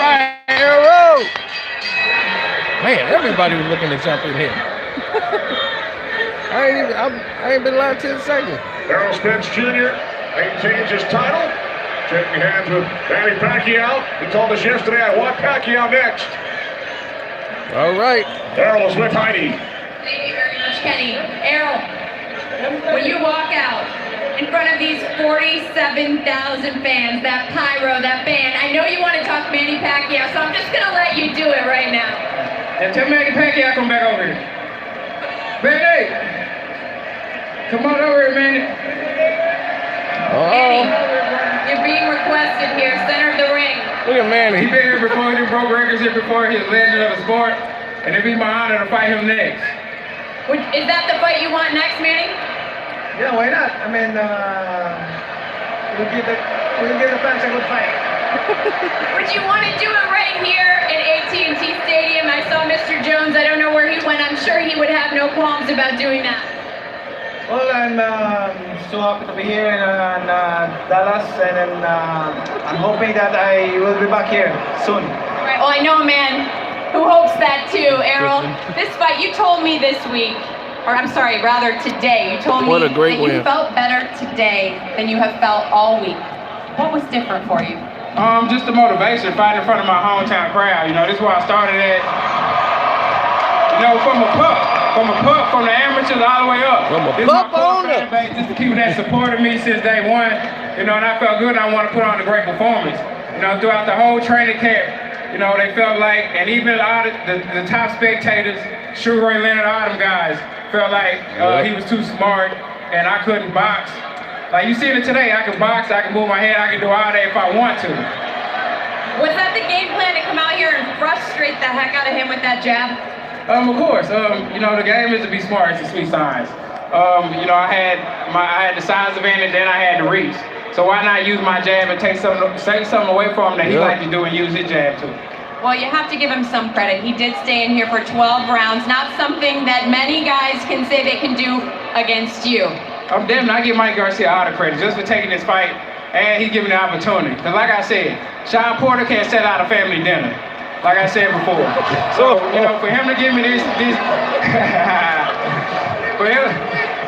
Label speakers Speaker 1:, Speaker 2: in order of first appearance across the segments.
Speaker 1: Right, Arrow! Man, everybody was looking to jump in here. I ain't been alive 10 seconds.
Speaker 2: Errol Spence Jr. maintains his title. Shaking hands with Manny Pacquiao. He told us yesterday, I want Pacquiao next.
Speaker 1: All right.
Speaker 2: Errol is with Heidi.
Speaker 3: Thank you very much, Kenny. Errol, when you walk out in front of these 47,000 fans, that pyro, that band, I know you want to talk Manny Pacquiao, so I'm just going to let you do it right now.
Speaker 4: And tell Manny Pacquiao come back over here. Manny! Come on over here, Manny.
Speaker 3: Manny, you're being requested here, center of the ring.
Speaker 1: Look at Manny.
Speaker 4: He's been here before, he broke records here before, he's a legend of the sport, and it'd be my honor to fight him next.
Speaker 3: Is that the fight you want next, Manny?
Speaker 5: Yeah, why not? I mean, we'll give the fans a good fight.
Speaker 3: Would you want to do it right here in AT&T Stadium? I saw Mr. Jones, I don't know where he went, I'm sure he would have no qualms about doing that.
Speaker 5: Well, I'm so happy to be here in Dallas, and then I'm hoping that I will be back here soon.
Speaker 3: Right, well, I know a man who hopes that too, Errol. This fight, you told me this week, or I'm sorry, rather today, you told me that you felt better today than you have felt all week. What was different for you?
Speaker 4: Just the motivation, fighting in front of my hometown crowd. You know, this is where I started at. You know, from the amateurs all the way up.
Speaker 1: From a
Speaker 4: this
Speaker 1: pup on
Speaker 4: fan base, this is the people that supported me since day one. You know, and I felt good. I want to put on a great performance. You know, throughout the whole training camp, you know, they felt like, and even all the top spectators, Sugar Ray Leonard, all them guys, felt like he was too smart and I couldn't box. Like you see it today, I can box, I can move my head, I can do all that if I want to.
Speaker 3: Was that the game plan to come out here and frustrate the heck out of him with that jab?
Speaker 4: Of course. You know, the game is to be smart. It's a sweet science. You know, I had the size advantage and I had the reach. So why not use my jab and take something away from him that he likes to do and use his jab too?
Speaker 3: Well, you have to give him some credit. He did stay in here for 12 rounds, not something that many guys can say they can do against you.
Speaker 4: I'm definitely, I give Mikey Garcia all the credit just for taking this fight, and he's giving the opportunity. Because like I said, Sean Porter can't set out a family dinner, like I said before. So, you know, for him to give me this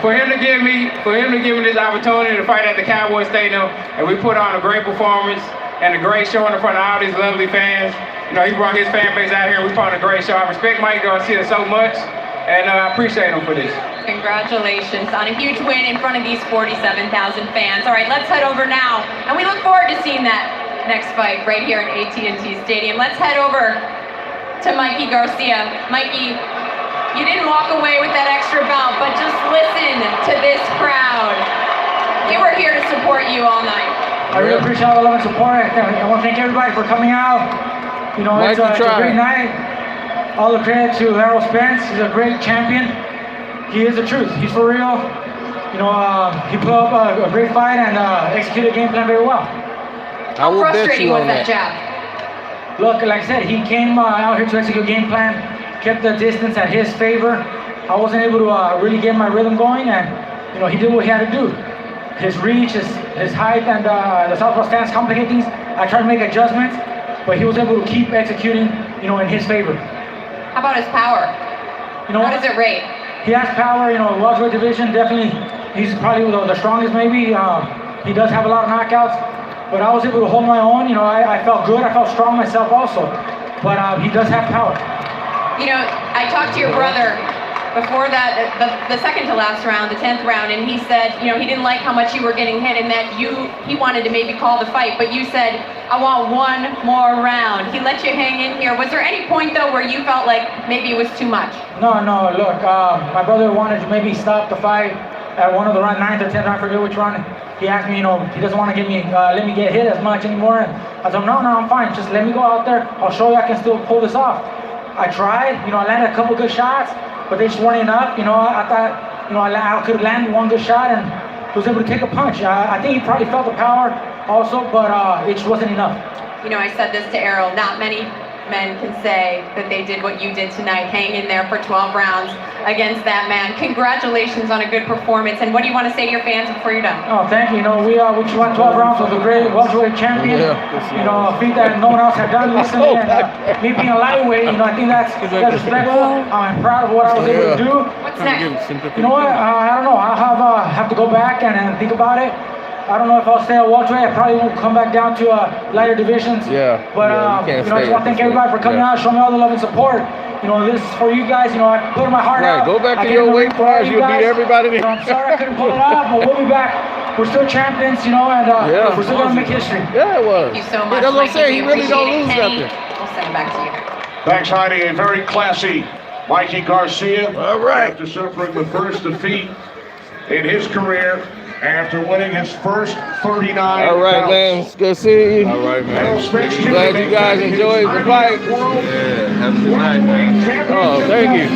Speaker 4: for him to give me this opportunity to fight at the Cowboy Stadium, and we put on a great performance and a great show in front of all these lovely fans. You know, he brought his fan base out here, and we put on a great show. I respect Mikey Garcia so much, and I appreciate him for this.
Speaker 3: Congratulations on a huge win in front of these 47,000 fans. All right, let's head over now, and we look forward to seeing that next fight right here in AT&T Stadium. Let's head over to Mikey Garcia. Mikey, you didn't walk away with that extra belt, but just listen to this crowd. We were here to support you all night.
Speaker 5: I really appreciate all the love and support. I want to thank everybody for coming out. You know, it's a great night. All the credit to Errol Spence. He's a great champion. He is the truth. He's for real. You know, he put up a great fight and executed a game plan very well.
Speaker 3: How frustrating was that jab?
Speaker 5: Look, like I said, he came out here to execute a game plan, kept the distance at his favor. I wasn't able to really get my rhythm going, and you know, he did what he had to do. His reach, his height, and the southpaw stance complicate things. I tried to make adjustments, but he was able to keep executing, you know, in his favor.
Speaker 3: How about his power?
Speaker 5: You know,
Speaker 3: how does it rate?
Speaker 5: He has power, you know, welterweight division, definitely, he's probably the strongest maybe. He does have a lot of knockouts, but I was able to hold my own. You know, I felt good, I felt strong myself also, but he does have power.
Speaker 3: You know, I talked to your brother before that, the second to last round, the 10th round, and he said, you know, he didn't like how much you were getting hit and that he wanted to maybe call the fight, but you said, I want one more round. He let you hang in here. Was there any point though where you felt like maybe it was too much?
Speaker 5: No, look, my brother wanted to maybe stop the fight at one of the 9th or 10th round, I forget which one. He asked me, you know, he doesn't want to let me get hit as much anymore. And I told him, no, I'm fine. Just let me go out there. I'll show you I can still pull this off. I tried, you know, I landed a couple good shots, but they just weren't enough. You know, I thought, you know, I could have landed one good shot and was able to take a punch. I think he probably felt the power also, but it just wasn't enough.
Speaker 3: You know, I said this to Errol, not many men can say that they did what you did tonight, hang in there for 12 rounds against that man. Congratulations on a good performance, and what do you want to say to your fans before you're done?
Speaker 5: Oh, thank you. You know, we won 12 rounds with a great welterweight champion. You know, a feat that no one else had done recently. And me being a lightweight, you know, I think that's respectful. I'm proud of what I was able to do.
Speaker 3: What's next?
Speaker 5: You know what? I don't know. I'll have to go back and think about it. I don't know if I'll stay at welterweight. I probably won't come back down to lighter divisions.
Speaker 1: Yeah.
Speaker 5: But you know, I just want to thank everybody for coming out, showing me all the love and support. You know, this is for you guys. You know, I put my heart out.
Speaker 1: Go back to your weight class. You'll beat everybody there.
Speaker 5: You know, I'm sorry I couldn't pull it off, but we'll be back. We're still champions, you know, and we're still gonna make history.
Speaker 1: Yeah, it was.
Speaker 3: Thank you so much.
Speaker 1: That's what I'm saying. He really don't lose
Speaker 3: Kenny.
Speaker 1: nothing.
Speaker 3: We'll send it back to you.
Speaker 2: Thanks, Heidi. A very classy Mikey Garcia.
Speaker 1: All right.
Speaker 2: After suffering the first defeat in his career, after winning his first 39
Speaker 1: All right,
Speaker 2: bouts.
Speaker 1: man. It's good seeing you.
Speaker 6: All right, man.
Speaker 1: Glad you guys enjoyed the fight.
Speaker 6: Yeah, have a good night, man.
Speaker 1: Oh, thank you.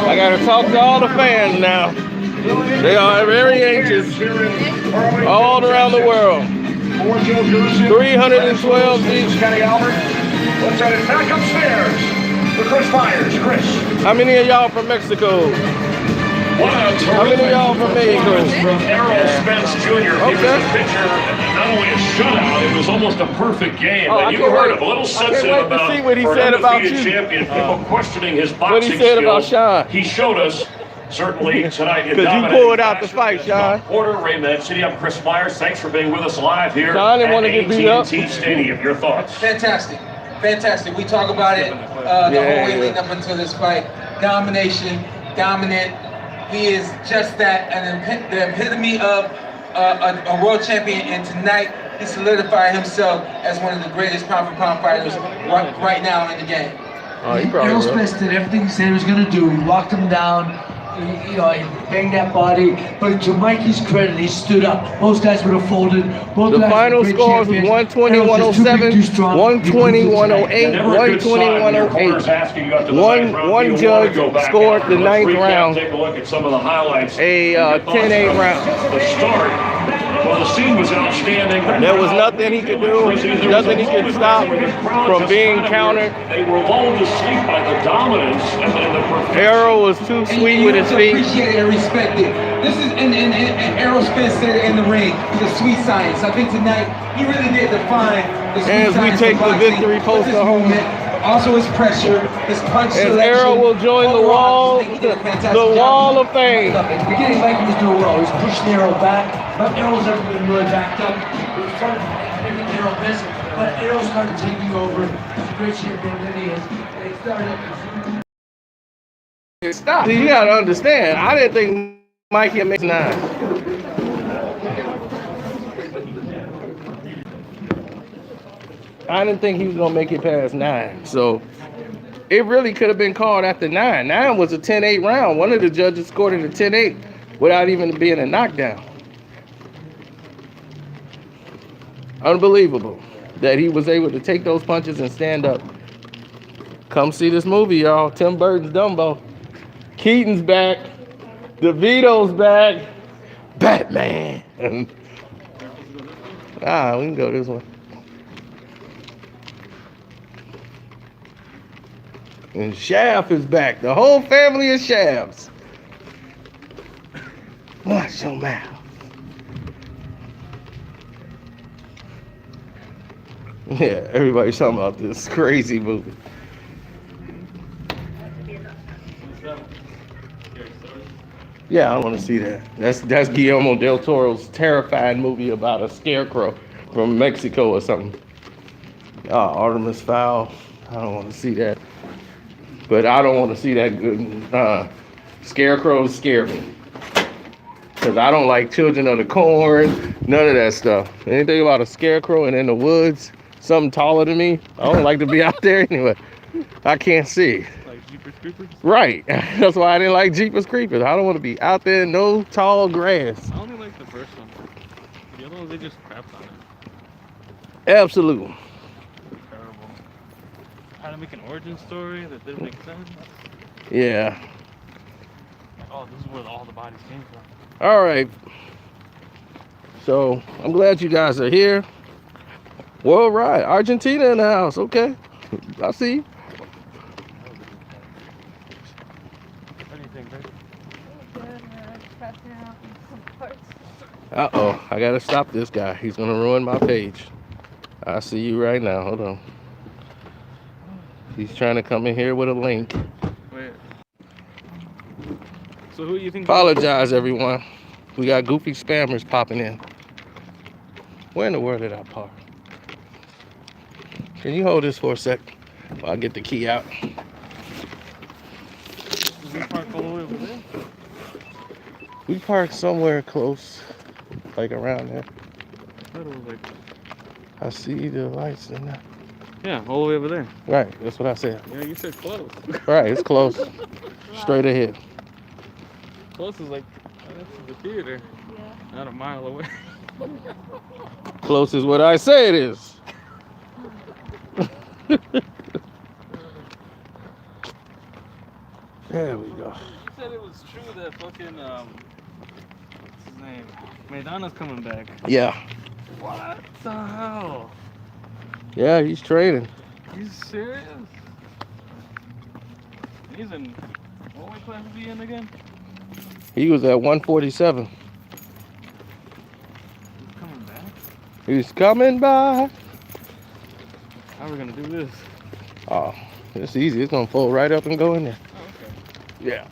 Speaker 1: I got to talk to all the fans now. They are very anxious all around the world. 312 each.
Speaker 2: Kenny Albert. Let's send it back upstairs to Chris Myers. Chris.
Speaker 1: How many of y'all from Mexico? How many of y'all from Mexico?
Speaker 7: From Errol Spence Jr. He was
Speaker 1: Okay.
Speaker 7: a pitcher, not only a shutout, it was almost a perfect game.
Speaker 1: Oh, I
Speaker 7: And you
Speaker 1: can't
Speaker 7: heard
Speaker 1: wait.
Speaker 7: him a little
Speaker 1: I can't
Speaker 7: sensitive
Speaker 1: wait to
Speaker 7: about
Speaker 1: see what he
Speaker 7: for an
Speaker 1: said about
Speaker 7: undefeated
Speaker 1: you.
Speaker 7: champion, people questioning his boxing
Speaker 1: What he said about
Speaker 7: skills.
Speaker 1: Sean.
Speaker 7: He showed us, certainly, tonight in
Speaker 1: 'Cause you
Speaker 7: dominating
Speaker 1: pulled out the
Speaker 7: fashion
Speaker 1: fight,
Speaker 7: against
Speaker 1: Sean.
Speaker 7: Bob Porter, Ray Mancini. I'm Chris Myers. Thanks for being with us live here
Speaker 1: Sean didn't
Speaker 7: at
Speaker 1: want to get beat up.
Speaker 7: AT&T Stadium. Your thoughts?
Speaker 8: Fantastic. Fantastic. We talk about it the whole way leading up until this fight. Domination, dominant. He is just that, the epitome of a world champion. And tonight, he solidified himself as one of the greatest pound-for-pound fighters right now in the game.
Speaker 1: Oh, he probably
Speaker 9: Errol
Speaker 1: will.
Speaker 9: Spence did everything he said he was going to do. He locked him down. He banged that body. But to Mikey's credit, he stood up. Most guys would have folded. Both
Speaker 1: The
Speaker 9: guys were
Speaker 1: final
Speaker 9: great
Speaker 1: scores was
Speaker 9: champions.
Speaker 1: 120,
Speaker 9: Errol's just too big,
Speaker 1: 107,
Speaker 9: too strong.
Speaker 1: 120, 108,
Speaker 7: Never a good sign
Speaker 1: 120,
Speaker 7: when your corner's
Speaker 1: 108.
Speaker 7: asking you after the
Speaker 1: One-
Speaker 7: ninth round,
Speaker 1: one
Speaker 7: do you
Speaker 1: judge
Speaker 7: wanna go back
Speaker 1: scored
Speaker 7: out?
Speaker 1: the
Speaker 7: Let's
Speaker 1: ninth
Speaker 7: recap,
Speaker 1: round.
Speaker 7: Take a look at some of the highlights.
Speaker 1: A
Speaker 7: Your thoughts
Speaker 1: 10-8
Speaker 7: from
Speaker 1: round.
Speaker 7: The start. Well, the scene was outstanding.
Speaker 1: There was nothing he could do, nothing he could stop from being countered.
Speaker 7: They were lulled to sleep by the dominance and the perfection.
Speaker 1: Errol was too sweet with his feet.
Speaker 8: Appreciate it and respect it. This is, and Errol Spence said it in the ring, the sweet science. I think tonight, he really did define the sweet
Speaker 1: As we
Speaker 8: science
Speaker 1: take
Speaker 8: of
Speaker 1: the
Speaker 8: boxing
Speaker 1: victory
Speaker 8: with
Speaker 1: poster
Speaker 8: this
Speaker 1: home.
Speaker 8: movement. Also his pressure, his punch
Speaker 1: As
Speaker 8: selection.
Speaker 1: Errol will join the
Speaker 8: Overall,
Speaker 1: wall,
Speaker 8: I think he did a fantastic
Speaker 1: the
Speaker 8: job.
Speaker 1: wall of fame.
Speaker 9: At the beginning, Mikey was doing well. He was pushing Errol back. But Errol's never been really backed up. He was starting to make Errol miss. But Errol started taking over. He's a great champion that he is. They started.
Speaker 1: Stop. See, you gotta understand, I didn't think Mikey would make 9. I didn't think he was gonna make it past 9. So it really could have been called after 9. 9 was a 10-8 round. One of the judges scored it a 10-8 without even being a knockdown. Unbelievable that he was able to take those punches and stand up. Come see this movie, y'all. Tim Burton's Dumbo. Keaton's back. DeVito's back. Batman. We can go this one. And Shaft is back. The whole family of Shafts. Watch your mouth. Yeah, everybody's talking about this crazy movie. Yeah, I want to see that. That's Guillermo del Toro's terrifying movie about a scarecrow from Mexico or something. Artemis Fowl. I don't want to see that. But I don't want to see that good. Scarecrows scare me. Because I don't like Children of the Corn, none of that stuff. Anything about a scarecrow and in the woods, something taller than me, I don't like to be out there anyway. I can't see.
Speaker 6: Like Jeepers Creepers?
Speaker 1: Right. That's why I didn't like Jeepers Creepers. I don't want to be out there in no tall grass.
Speaker 6: I only like the first one. The other ones, they just crapped on it.
Speaker 1: Absolutely.
Speaker 6: Terrible. How to make an origin story that didn't make sense.
Speaker 1: Yeah.
Speaker 6: Like, oh, this is where all the bodies came from.
Speaker 1: All right. So I'm glad you guys are here. World Ride. Argentina in the house. Okay. I see you.
Speaker 6: What do you think, babe?
Speaker 1: Uh-oh, I gotta stop this guy. He's gonna ruin my page. I see you right now. Hold on. He's trying to come in here with a link.
Speaker 6: Wait. So who do you think?
Speaker 1: Apologize, everyone. We got goofy spammers popping in. Where in the world did I park? Can you hold this for a sec while I get the key out?
Speaker 6: Did we park all the way over there?
Speaker 1: We parked somewhere close, like around there.
Speaker 6: I thought it was like...
Speaker 1: I see the lights in there.
Speaker 6: Yeah, all the way over there.
Speaker 1: Right, that's what I said.
Speaker 6: Yeah, you said close.
Speaker 1: Right, it's close. Straight ahead.
Speaker 6: Close is like, that's the theater. Yeah. Not a mile away.
Speaker 1: Close is what I say it is. There we go.
Speaker 6: You said it was true that fucking, what's his name? Maidana's coming back.
Speaker 1: Yeah.
Speaker 6: What the hell?
Speaker 1: Yeah, he's training.
Speaker 6: You serious? He's in, what weight class is he in again?
Speaker 1: He was at 147.
Speaker 6: He's coming back?
Speaker 1: He's coming by.
Speaker 6: How are we gonna do this?
Speaker 1: Oh, it's easy. It's gonna fold right up and go in there.
Speaker 6: Oh, okay.
Speaker 1: Yeah,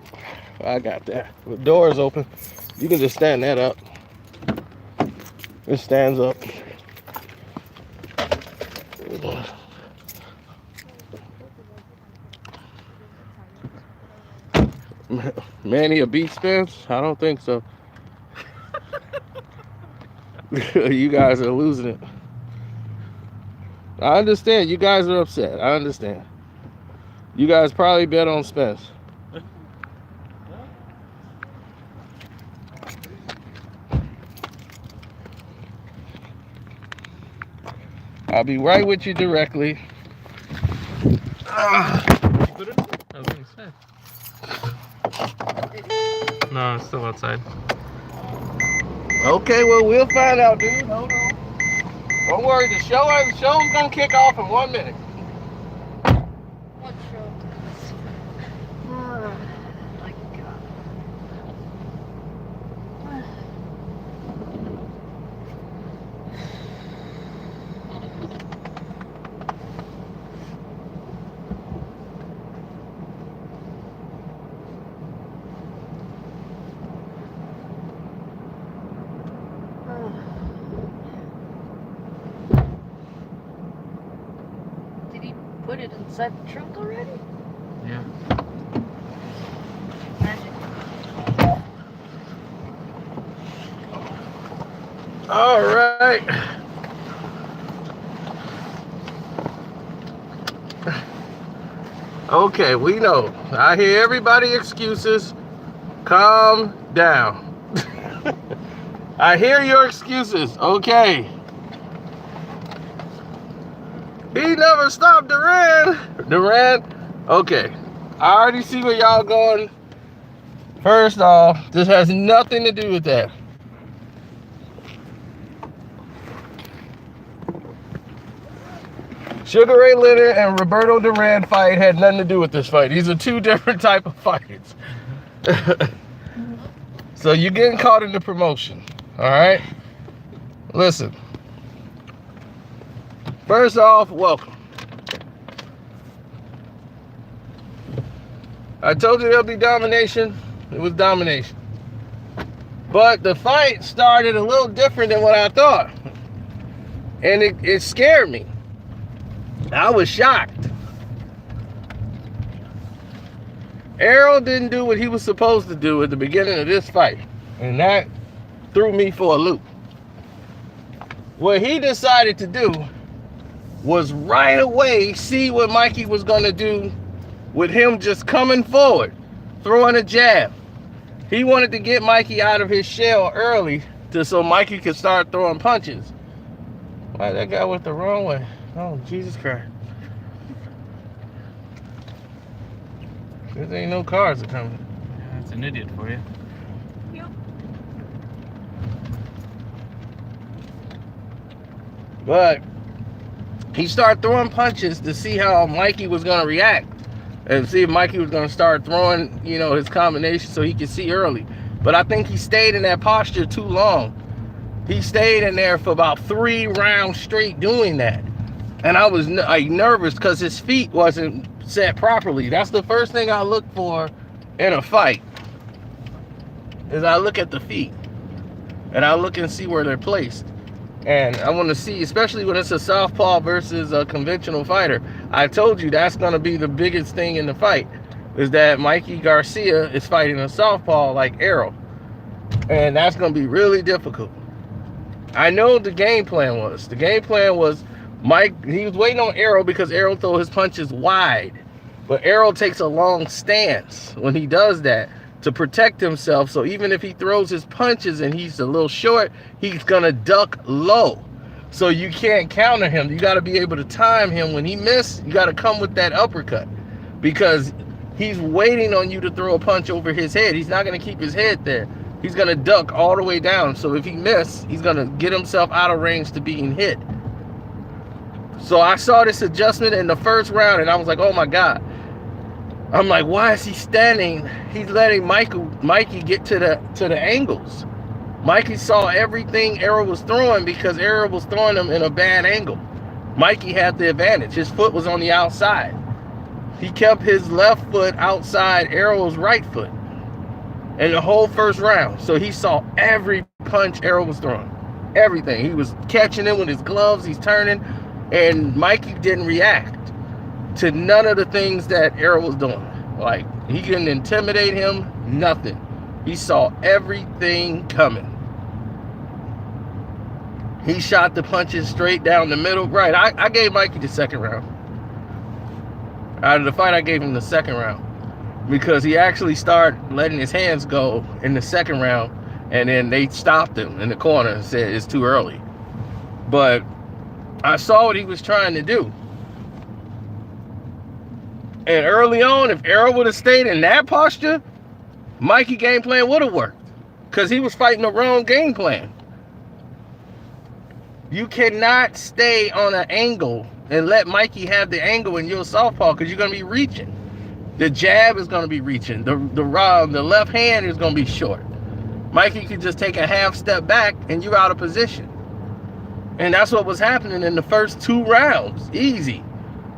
Speaker 1: I got that. The door is open. You can just stand that up. It stands up. Manny a beat Spence? I don't think so. You guys are losing it. I understand. You guys are upset. I understand. You guys probably bet on Spence. I'll be right with you directly.
Speaker 6: I was gonna say. No, it's still outside.
Speaker 1: Okay, well, we'll find out, dude. Hold on. Don't worry, the show's gonna kick off in 1 minute.
Speaker 10: What show? Oh my God. Did he put it inside the trunk already?
Speaker 6: Yeah.
Speaker 10: Magic.
Speaker 1: All right. Okay, we know. I hear everybody excuses. Calm down. I hear your excuses. Okay. He never stopped Duran. Okay. I already see where y'all going. First off, this has nothing to do with that. Sugar Ray Leonard and Roberto Duran fight had nothing to do with this fight. These are two different type of fights. So you're getting caught in the promotion. All right? Listen. First off, welcome. I told you there'll be domination. It was domination. But the fight started a little different than what I thought. And it scared me. I was shocked. Errol didn't do what he was supposed to do at the beginning of this fight. And that threw me for a loop. What he decided to do was right away see what Mikey was going to do with him just coming forward, throwing a jab. He wanted to get Mikey out of his shell early so Mikey could start throwing punches. Why that guy went the wrong way? Oh, Jesus Christ. There ain't no cars that coming.
Speaker 6: That's an idiot for you.
Speaker 10: Yep.
Speaker 1: But he started throwing punches to see how Mikey was going to react and see if Mikey was going to start throwing, you know, his combination so he could see early. But I think he stayed in that posture too long. He stayed in there for about 3 rounds straight doing that. And I was like nervous because his feet wasn't set properly. That's the first thing I look for in a fight, is I look at the feet. And I look and see where they're placed. And I want to see, especially when it's a southpaw versus a conventional fighter. I told you that's going to be the biggest thing in the fight, is that Mikey Garcia is fighting a southpaw like Errol. And that's going to be really difficult. I know the game plan was. The game plan was he was waiting on Errol because Errol throw his punches wide. But Errol takes a long stance when he does that to protect himself. So even if he throws his punches and he's a little short, he's gonna duck low. So you can't counter him. You gotta be able to time him. When he misses, you gotta come with that uppercut, because he's waiting on you to throw a punch over his head. He's not gonna keep his head there. He's gonna duck all the way down. So if he misses, he's gonna get himself out of range to being hit. So I saw this adjustment in the first round and I was like, oh my God. I'm like, why is he standing? He's letting Mikey get to the angles. Mikey saw everything Errol was throwing because Errol was throwing them in a bad angle. Mikey had the advantage. His foot was on the outside. He kept his left foot outside Errol's right foot in the whole first round. So he saw every punch Errol was throwing. Everything. He was catching it with his gloves. He's turning. And Mikey didn't react to none of the things that Errol was doing. Like, he couldn't intimidate him, nothing. He saw everything coming. He shot the punches straight down the middle. Right, I gave Mikey the second round. Out of the fight, I gave him the second round, because he actually started letting his hands go in the second round, and then they stopped him in the corner and said it's too early. But I saw what he was trying to do. And early on, if Errol would have stayed in that posture, Mikey game plan would have worked, because he was fighting the wrong game plan. You cannot stay on an angle and let Mikey have the angle in your southpaw, because you're going to be reaching. The jab is going to be reaching. The left hand is going to be short. Mikey could just take a half step back and you're out of position. And that's what was happening in the first 2 rounds. Easy.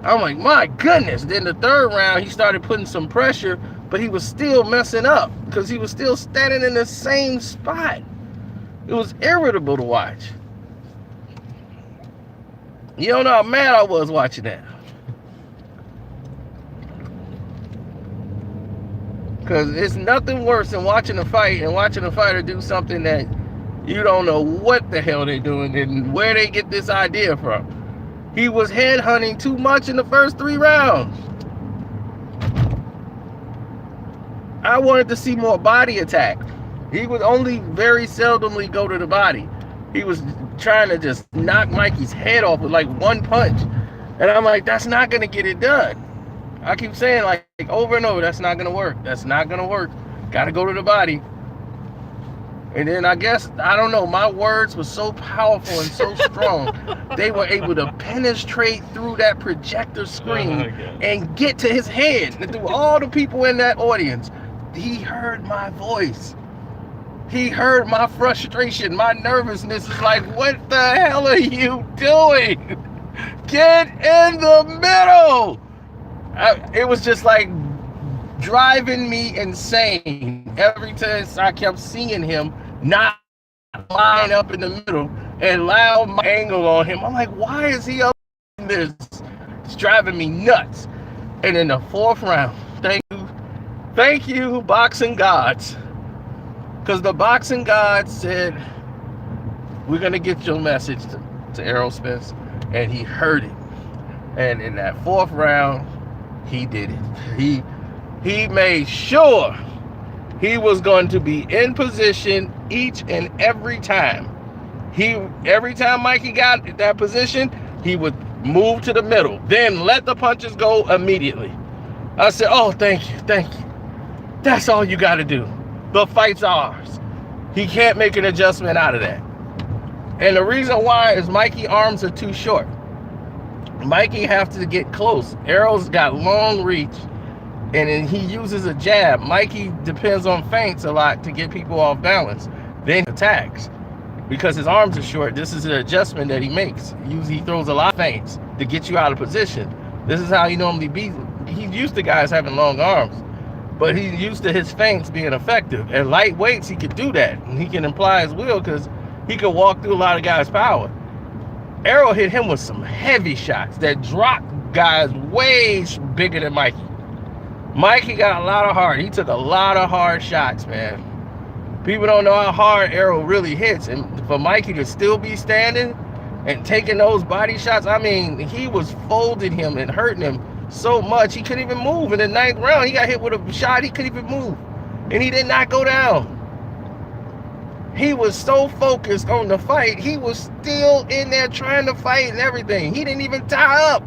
Speaker 1: I'm like, my goodness. Then the third round, he started putting some pressure, but he was still messing up because he was still standing in the same spot. It was irritable to watch. You don't know how mad I was watching that. Because it's nothing worse than watching a fight and watching a fighter do something that you don't know what the hell they're doing and where they get this idea from. He was headhunting too much in the first 3 rounds. I wanted to see more body attack. He would only very seldomly go to the body. He was trying to just knock Mikey's head off with like 1 punch. And I'm like, that's not going to get it done. I keep saying like over and over, that's not going to work. That's not going to work. Got to go to the body. And then I guess, I don't know, my words were so powerful and so strong. They were able to penetrate through that projector screen and get to his head. And through all the people in that audience, he heard my voice. He heard my frustration, my nervousness. Is like, what the hell are you doing? Get in the middle. It was just like driving me insane. Every time I kept seeing him not line up in the middle and allow my angle on him. I'm like, why is he up in this? It's driving me nuts. And in the 4th round, thank you, boxing gods. Because the boxing gods said, we're going to get your message to Errol Spence. And he heard it. And in that 4th round, he did it. He made sure he was going to be in position each and every time. Every time Mikey got that position, he would move to the middle, then let the punches go immediately. I said, oh, thank you. That's all you got to do. The fight's ours. He can't make an adjustment out of that. And the reason why is Mikey's arms are too short. Mikey have to get close. Errol's got long reach, and then he uses a jab. Mikey depends on feints a lot to get people off balance. Then attacks. Because his arms are short, this is an adjustment that he makes. He throws a lot of feints to get you out of position. This is how he normally beats. He's used to guys having long arms, but he's used to his feints being effective. At light weights, he could do that. And he can imply his will because he could walk through a lot of guys' power. Errol hit him with some heavy shots that dropped guys way bigger than Mikey. Mikey got a lot of heart. He took a lot of hard shots, man. People don't know how hard Errol really hits. And for Mikey to still be standing and taking those body shots, I mean, he was folding him and hurting him so much he couldn't even move. In the 9th round, he got hit with a shot, he couldn't even move. And he did not go down. He was so focused on the fight, he was still in there trying to fight and everything. He didn't even tie up.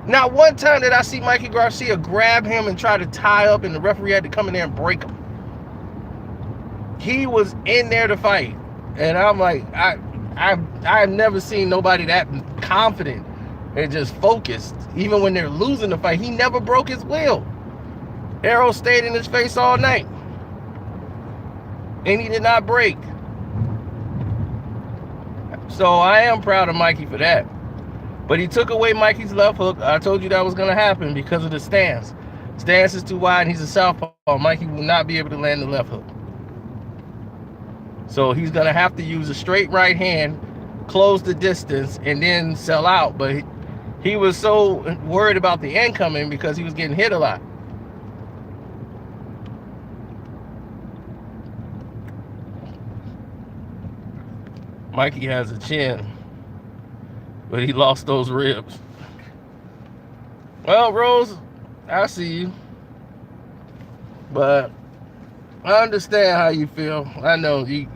Speaker 1: Not one time did I see Mikey Garcia grab him and try to tie up and the referee had to come in there and break him. He was in there to fight. And I'm like, I've never seen nobody that confident and just focused. Even when they're losing the fight, he never broke his will. Errol stayed in his face all night. And he did not break. So I am proud of Mikey for that. But he took away Mikey's left hook. I told you that was going to happen because of the stance. Stance is too wide. He's a southpaw. Mikey will not be able to land the left hook. So he's going to have to use a straight right hand, close the distance, and then sell out. But he was so worried about the incoming because he was getting hit a lot. Mikey has a chin, but he lost those ribs. Well, Rose, I see you. But I understand how you feel. I know you.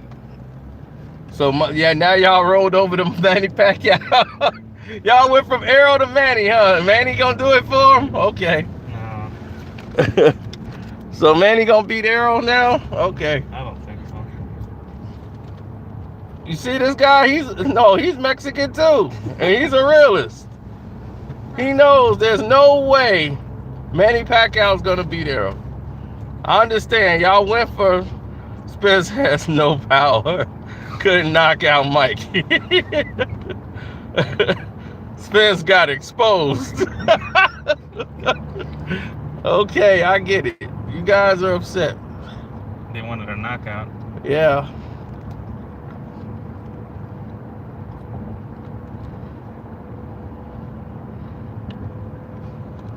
Speaker 1: So, yeah, now y'all rolled over to Manny Pacquiao. Y'all went from Errol to Manny, huh? Manny gonna do it for him? Okay.
Speaker 6: No.
Speaker 1: So Manny gonna beat Errol now? Okay.
Speaker 6: I don't think so.
Speaker 1: You see this guy? He's Mexican too. And he's a realist. He knows there's no way Manny Pacquiao's gonna beat Errol. I understand. Y'all went for Spence has no power. Couldn't knock out Mikey. Spence got exposed. Okay, I get it. You guys are upset.
Speaker 6: They wanted a knockout.
Speaker 1: Yeah.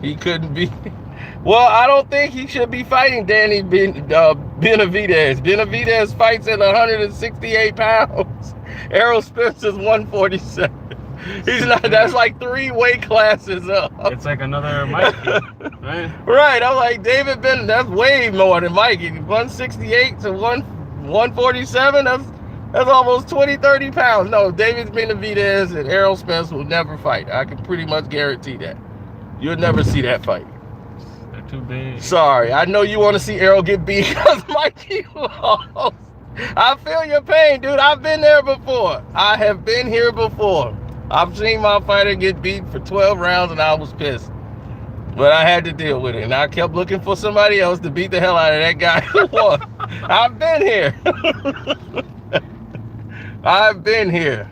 Speaker 1: He couldn't be. Well, I don't think he should be fighting Danny Benavidez. Benavidez fights at 168 pounds. Errol Spence is 147. He's not. That's like 3 weight classes up.
Speaker 6: It's like another Mikey, right?
Speaker 1: Right. I'm like David Ben. That's way more than Mikey. 168 to 147. That's almost 20-30 pounds. No, David Benavidez and Errol Spence will never fight. I can pretty much guarantee that. You'll never see that fight.
Speaker 6: They're too big.
Speaker 1: Sorry, I know you want to see Errol get beat because Mikey lost. I feel your pain, dude. I've been there before. I have been here before. I've seen my fighter get beat for 12 rounds and I was pissed. But I had to deal with it. And I kept looking for somebody else to beat the hell out of that guy who won. I've been here. I've been here.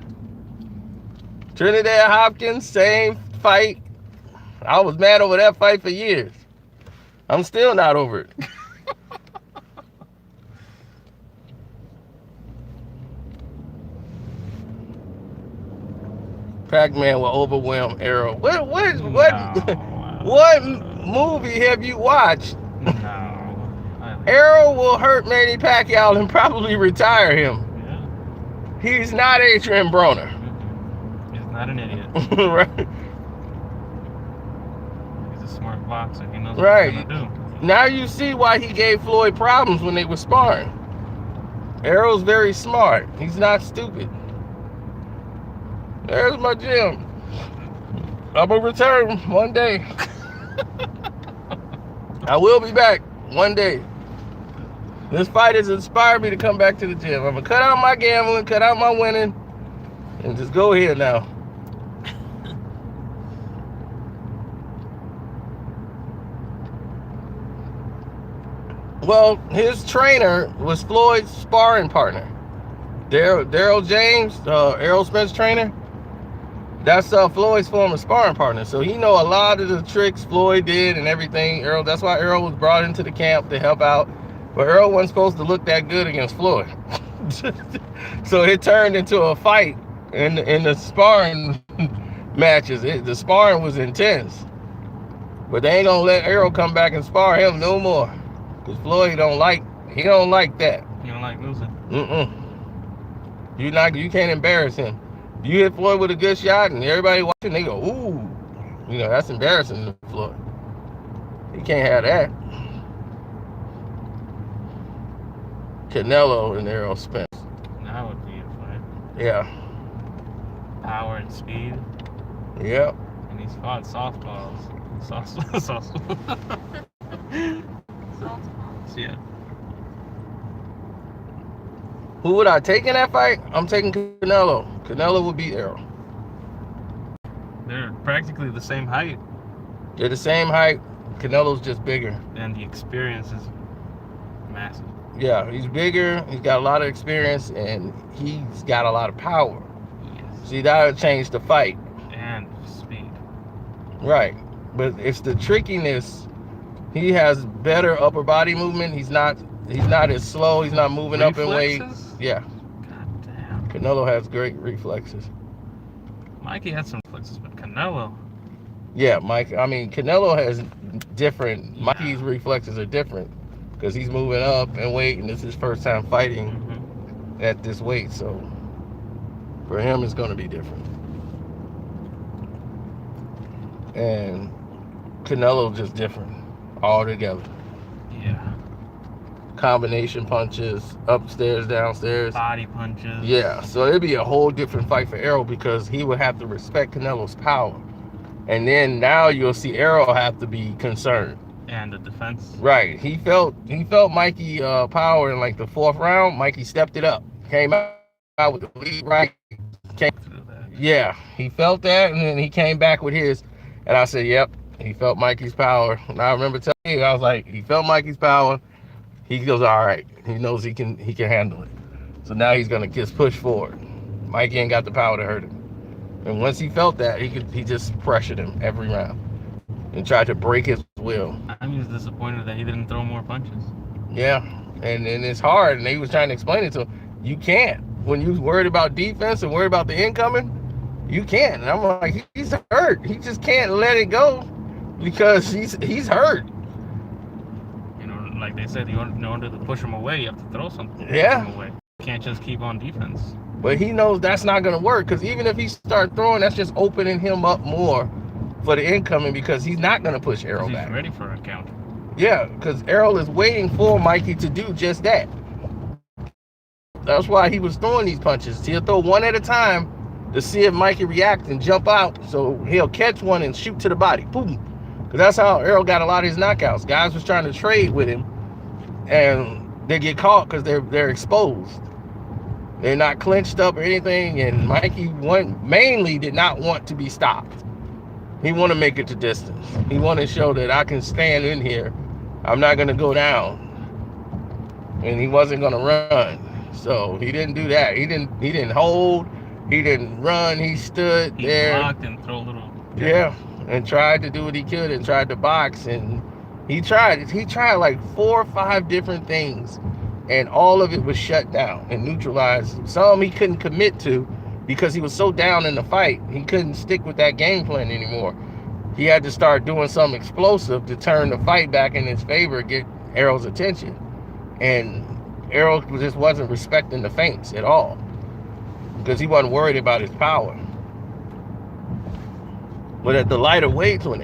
Speaker 1: Trinidad Hopkins, same fight. I was mad over that fight for years. I'm still not over it. Pac-Man will overwhelm Errol. What movie have you watched?
Speaker 6: No.
Speaker 1: Errol will hurt Manny Pacquiao and probably retire him.
Speaker 6: Yeah.
Speaker 1: He's not Adrian Broner.
Speaker 6: He's not an idiot.
Speaker 1: Right.
Speaker 6: He's a smart boxer. He knows
Speaker 1: Right.
Speaker 6: what he's gonna do.
Speaker 1: Now you see why he gave Floyd problems when they were sparring. Errol's very smart. He's not stupid. There's my gym. I'm gonna return one day. I will be back one day. This fight has inspired me to come back to the gym. I'm gonna cut out my gambling, cut out my winning, and just go here now. Well, his trainer was Floyd's sparring partner. Daryl James, Errol Spence trainer. That's Floyd's former sparring partner. So he know a lot of the tricks Floyd did and everything. Errol, that's why Errol was brought into the camp to help out. But Errol wasn't supposed to look that good against Floyd. So it turned into a fight in the sparring matches. The sparring was intense. But they ain't gonna let Errol come back and spar him no more. Because Floyd don't like that.
Speaker 6: You don't like losing?
Speaker 1: You can't embarrass him. You hit Floyd with a good shot and everybody watching, they go, ooh. You know, that's embarrassing to Floyd. He can't have that. Canelo and Errol Spence.
Speaker 6: That would be a fight.
Speaker 1: Yeah.
Speaker 6: Power and speed.
Speaker 1: Yep.
Speaker 6: And he's fought softballs. Softballs. Yeah.
Speaker 1: Who would I take in that fight? I'm taking Canelo. Canelo would beat Errol.
Speaker 6: They're practically the same height.
Speaker 1: They're the same height. Canelo's just bigger.
Speaker 6: And the experience is massive.
Speaker 1: Yeah, he's bigger. He's got a lot of experience, and he's got a lot of power.
Speaker 6: Yes.
Speaker 1: See, that'll change the fight.
Speaker 6: And speed.
Speaker 1: Right. But it's the trickiness. He has better upper body movement. He's not as slow. He's not moving up in weight. Yeah.
Speaker 6: God damn.
Speaker 1: Canelo has great reflexes.
Speaker 6: Mikey had some reflexes, but Canelo.
Speaker 1: Yeah, Canelo has different. Yeah. Mikey's reflexes are different because he's moving up in weight, and this is his first time fighting at this weight. So for him, it's going to be different. And Canelo just different altogether.
Speaker 6: Yeah.
Speaker 1: Combination punches, upstairs, downstairs.
Speaker 6: Body punches.
Speaker 1: Yeah, so it'd be a whole different fight for Errol because he would have to respect Canelo's power. And then now you'll see Errol have to be concerned.
Speaker 6: And the defense.
Speaker 1: Right. He felt Mikey power in like the 4th round. Mikey stepped it up. Came out with the lead right. Yeah, he felt that, and then he came back with his. And I said, yep, he felt Mikey's power. And I remember telling you, I was like, he felt Mikey's power. He goes, all right. He knows he can handle it. So now he's gonna just push forward. Mikey ain't got the power to hurt him. And once he felt that, he just pressured him every round and tried to break his will.
Speaker 6: I'm just disappointed that he didn't throw more punches.
Speaker 1: Yeah, and it's hard. And he was trying to explain it to him. You can't. When you're worried about defense and worried about the incoming, you can't. And I'm like, he's hurt. He just can't let it go because he's hurt.
Speaker 6: Like they said, in order to push him away, you have to throw something.
Speaker 1: Yeah.
Speaker 6: Push him away. You can't just keep on defense.
Speaker 1: But he knows that's not going to work because even if he starts throwing, that's just opening him up more for the incoming because he's not going to push Errol back.
Speaker 6: He's ready for a counter.
Speaker 1: Yeah, because Errol is waiting for Mikey to do just that. That's why he was throwing these punches. He'll throw one at a time to see if Mikey reacts and jump out. So he'll catch one and shoot to the body. Boom. Because that's how Errol got a lot of his knockouts. Guys was trying to trade with him, and they get caught because they're exposed. They're not clenched up or anything, and Mikey mainly did not want to be stopped. He wanted to make it to distance. He wanted to show that I can stand in here. I'm not going to go down. And he wasn't going to run. So he didn't do that. He didn't hold. He didn't run. He stood there.
Speaker 6: He blocked and threw a little.
Speaker 1: Yeah. And tried to do what he could and tried to box, and he tried like 4 or 5 different things, and all of it was shut down and neutralized. Some he couldn't commit to because he was so down in the fight. He couldn't stick with that game plan anymore. He had to start doing something explosive to turn the fight back in his favor, get Errol's attention. And Errol just wasn't respecting the feints at all because he wasn't worried about his power. But at the lighter weights, when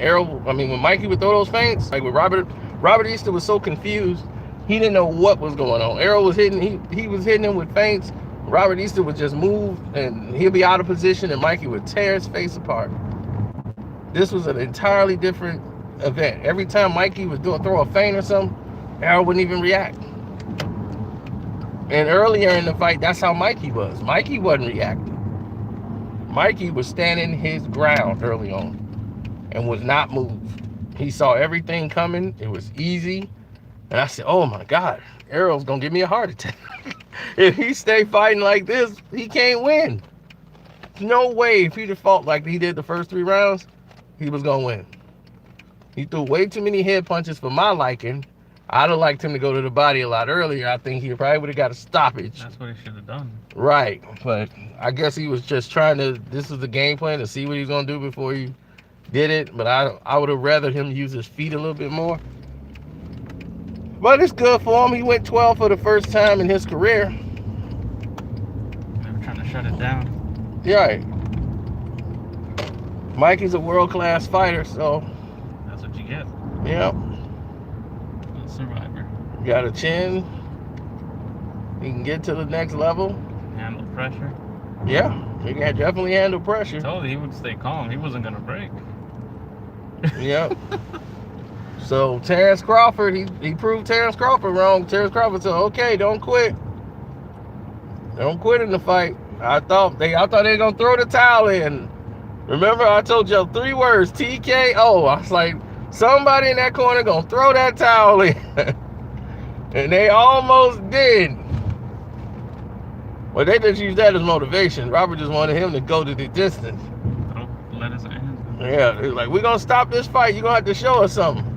Speaker 1: Mikey would throw those feints, like with Robert Easter was so confused, he didn't know what was going on. Errol was hitting, he was hitting him with feints. Robert Easter would just move, and he'll be out of position, and Mikey would tear his face apart. This was an entirely different event. Every time Mikey would throw a feint or something, Errol wouldn't even react. And earlier in the fight, that's how Mikey was. Mikey wasn't reacting. Mikey was standing his ground early on and was not moved. He saw everything coming. It was easy. And I said, oh my God, Errol's gonna give me a heart attack. If he stay fighting like this, he can't win. No way. If he'd have fought like he did the first 3 rounds, he was gonna win. He threw way too many head punches for my liking. I'd have liked him to go to the body a lot earlier. I think he probably would have got a stoppage.
Speaker 6: That's what he should have done.
Speaker 1: Right, but I guess he was just trying to, this was the game plan to see what he's gonna do before he did it. But I would have rather him use his feet a little bit more. But it's good for him. He went 12 for the first time in his career.
Speaker 6: They were trying to shut it down.
Speaker 1: Right. Mikey's a world-class fighter, so.
Speaker 6: That's what you get.
Speaker 1: Yep.
Speaker 6: A survivor.
Speaker 1: Got a chin. He can get to the next level.
Speaker 6: Handle pressure.
Speaker 1: Yeah, he can definitely handle pressure.
Speaker 6: I told you he would stay calm. He wasn't gonna break.
Speaker 1: Yep. So Terrence Crawford, he proved Terrence Crawford wrong. Terrence Crawford said, okay, don't quit. Don't quit in the fight. I thought they were gonna throw the towel in. Remember, I told you 3 words, TKO. I was like, somebody in that corner gonna throw that towel in. And they almost did. Well, they just used that as motivation. Robert just wanted him to go to the distance.
Speaker 6: Don't let his hands go.
Speaker 1: Yeah, they're like, we're gonna stop this fight. You're gonna have to show us something.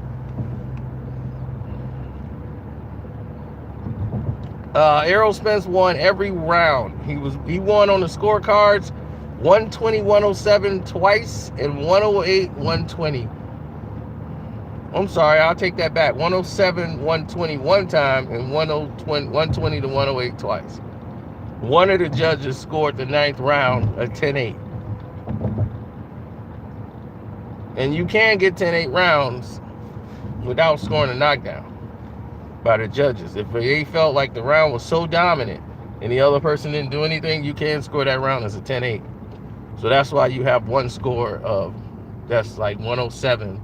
Speaker 1: Errol Spence won every round. He won on the scorecards 120-107 twice and 108-120. I'm sorry, I'll take that back. 107-120 one time and 120-108 twice. One of the judges scored the 9th round a 10-8. And you can get 10-8 rounds without scoring a knockdown by the judges. If they felt like the round was so dominant and the other person didn't do anything, you can score that round as a 10-8. So that's why you have one score of, that's like 107.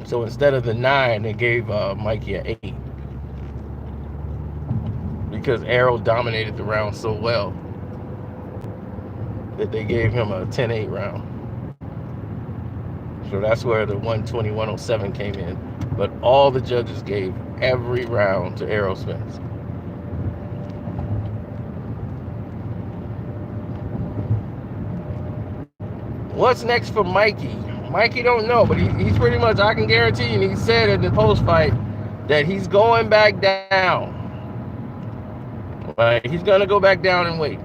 Speaker 1: So instead of the 9, they gave Mikey an 8. Because Errol dominated the round so well that they gave him a 10-8 round. So that's where the 120-107 came in. But all the judges gave every round to Errol Spence. What's next for Mikey? Mikey don't know, but he's pretty much, I can guarantee you, and he said in the post-fight that he's going back down. Right? He's going to go back down and wait.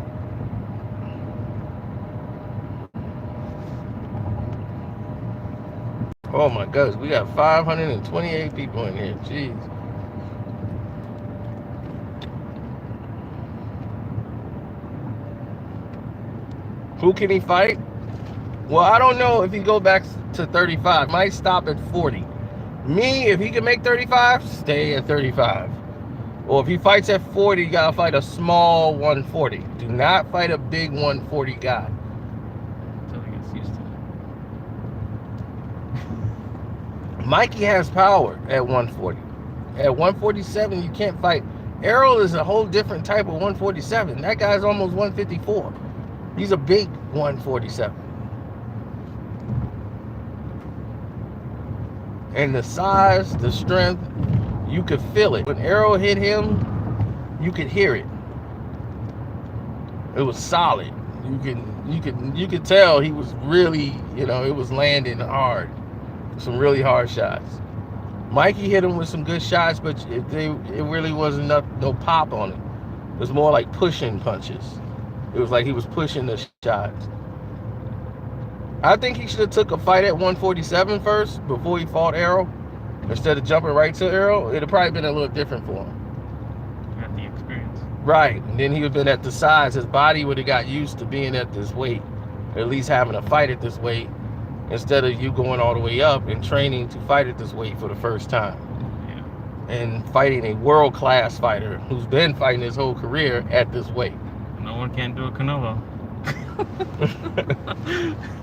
Speaker 1: Oh my gosh, we got 528 people in here. Jeez. Who can he fight? Well, I don't know if he go back to 35. Might stop at 40. Me, if he can make 35, stay at 35. Or if he fights at 40, you gotta fight a small 140. Do not fight a big 140 guy.
Speaker 6: Until he gets used to it.
Speaker 1: Mikey has power at 140. At 147, you can't fight. Errol is a whole different type of 147. That guy's almost 154. He's a big 147. And the size, the strength, you could feel it. When Errol hit him, you could hear it. It was solid. You could tell he was really, it was landing hard. Some really hard shots. Mikey hit him with some good shots, but it really wasn't no pop on it. It was more like pushing punches. It was like he was pushing the shots. I think he should have took a fight at 147 first before he fought Errol. Instead of jumping right to Errol, it'd have probably been a little different for him.
Speaker 6: Got the experience.
Speaker 1: Right, and then he would have been at the size. His body would have got used to being at this weight, or at least having a fight at this weight, instead of you going all the way up and training to fight at this weight for the first time.
Speaker 6: Yeah.
Speaker 1: And fighting a world-class fighter who's been fighting his whole career at this weight.
Speaker 6: No one can do a Canelo.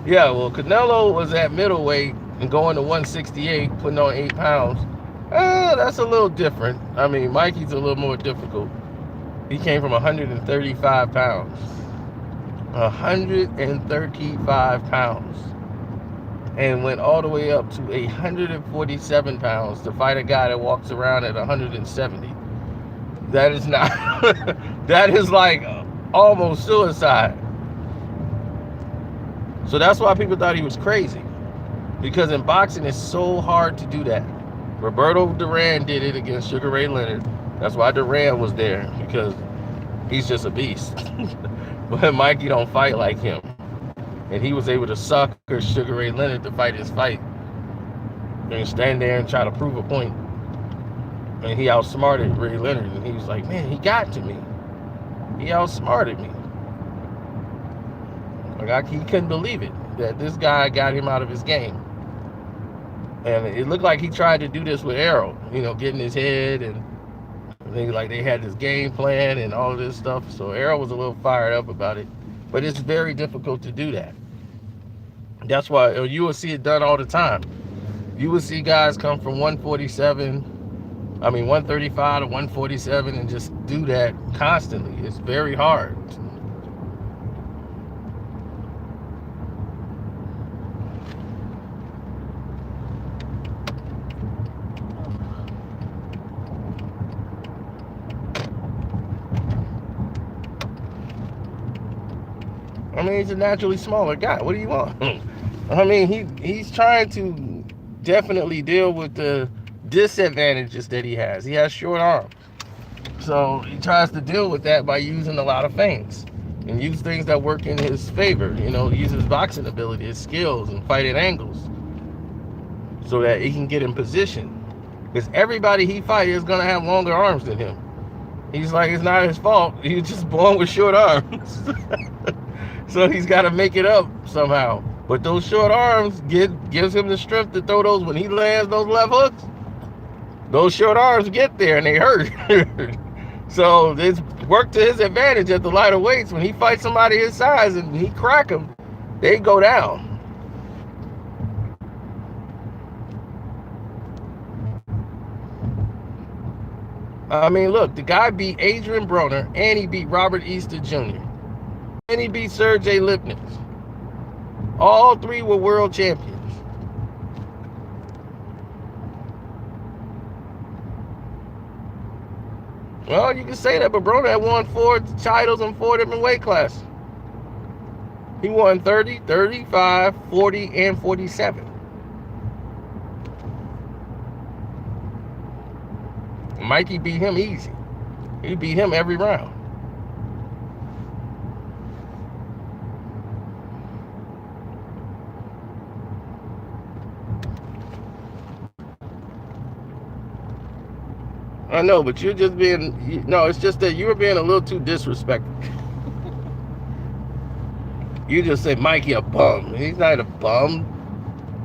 Speaker 1: Yeah, well, Canelo was at middleweight and going to 168, putting on 8 pounds. That's a little different. I mean, Mikey's a little more difficult. He came from 135 pounds. 135 pounds. and went all the way up to 147 pounds to fight a guy that walks around at 170. That is not, that is like almost suicide. So that's why people thought he was crazy. Because in boxing, it's so hard to do that. Roberto Duran did it against Sugar Ray Leonard. That's why Duran was there, because he's just a beast. But Mikey don't fight like him. And he was able to sucker Sugar Ray Leonard to fight his fight. And stand there and try to prove a point. And he outsmarted Ray Leonard. And he was like, man, he got to me. He outsmarted me. Like, he couldn't believe it, that this guy got him out of his game. And it looked like he tried to do this with Errol, you know, getting his head, and they had this game plan and all of this stuff. So Errol was a little fired up about it, but it's very difficult to do that. That's why you will see it done all the time. You will see guys come from 135 to 147 and just do that constantly. It's very hard. I mean, he's a naturally smaller guy. What do you want? I mean, he's trying to definitely deal with the disadvantages that he has. He has short arms. So he tries to deal with that by using a lot of things and use things that work in his favor. You know, use his boxing ability, his skills, and fighting angles so that he can get in position. Because everybody he fights is going to have longer arms than him. He's like, it's not his fault. He's just born with short arms. So he's got to make it up somehow. But those short arms gives him the strength to throw those. When he lands those left hooks, those short arms get there and they hurt. So it's worked to his advantage at the lighter weights. When he fights somebody his size and he crack them, they go down. I mean, look, the guy beat Adrian Broner and he beat Robert Easter Jr. And he beat Sergey Lipnitz. All three were world champions. Well, you can say that, but Broner had won 4 titles in 4 different weight classes. He won 30, 35, 40, and 47. Mikey beat him easy. He beat him every round. I know, but you're just being, no, it's just that you were being a little too disrespectful. You just said Mikey a bum. He's not a bum.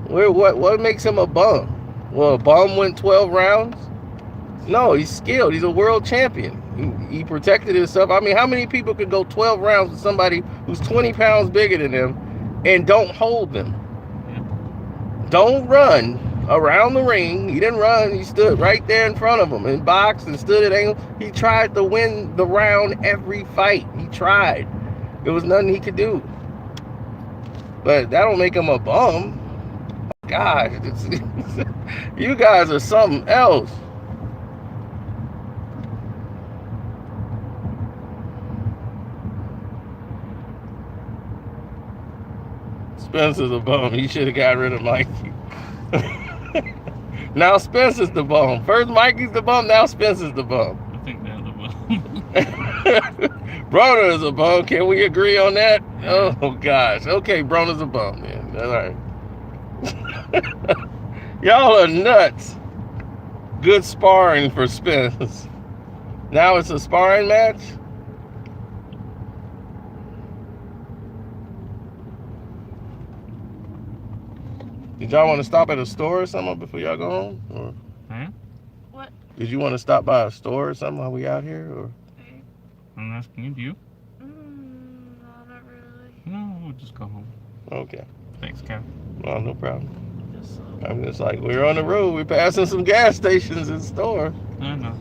Speaker 1: What makes him a bum? Well, a bum went 12 rounds? No, he's skilled. He's a world champion. He protected himself. I mean, how many people could go 12 rounds with somebody who's 20 pounds bigger than them and don't hold them? Don't run around the ring. He didn't run. He stood right there in front of him and boxed and stood at angle. He tried to win the round every fight. He tried. There was nothing he could do. But that don't make him a bum. Gosh, you guys are something else. Spence is a bum. He should have got rid of Mikey. Now Spence is the bum. First Mikey's the bum, now Spence is the bum.
Speaker 6: I think they're the bum.
Speaker 1: Broner is a bum. Can we agree on that? Oh gosh. Okay, Broner's a bum, man. All right. Y'all are nuts. Good sparring for Spence. Now it's a sparring match? Did y'all want to stop at a store or something before y'all go home? Or
Speaker 10: What?
Speaker 1: did you want to stop by a store or something while we out here? Or
Speaker 6: I'm asking you, do you?
Speaker 10: No, not really.
Speaker 6: No, we'll just go home.
Speaker 1: Okay.
Speaker 6: Thanks, Kev.
Speaker 1: Well, no problem. I'm just like, we're on the road. We're passing some gas stations and stores.
Speaker 6: I know.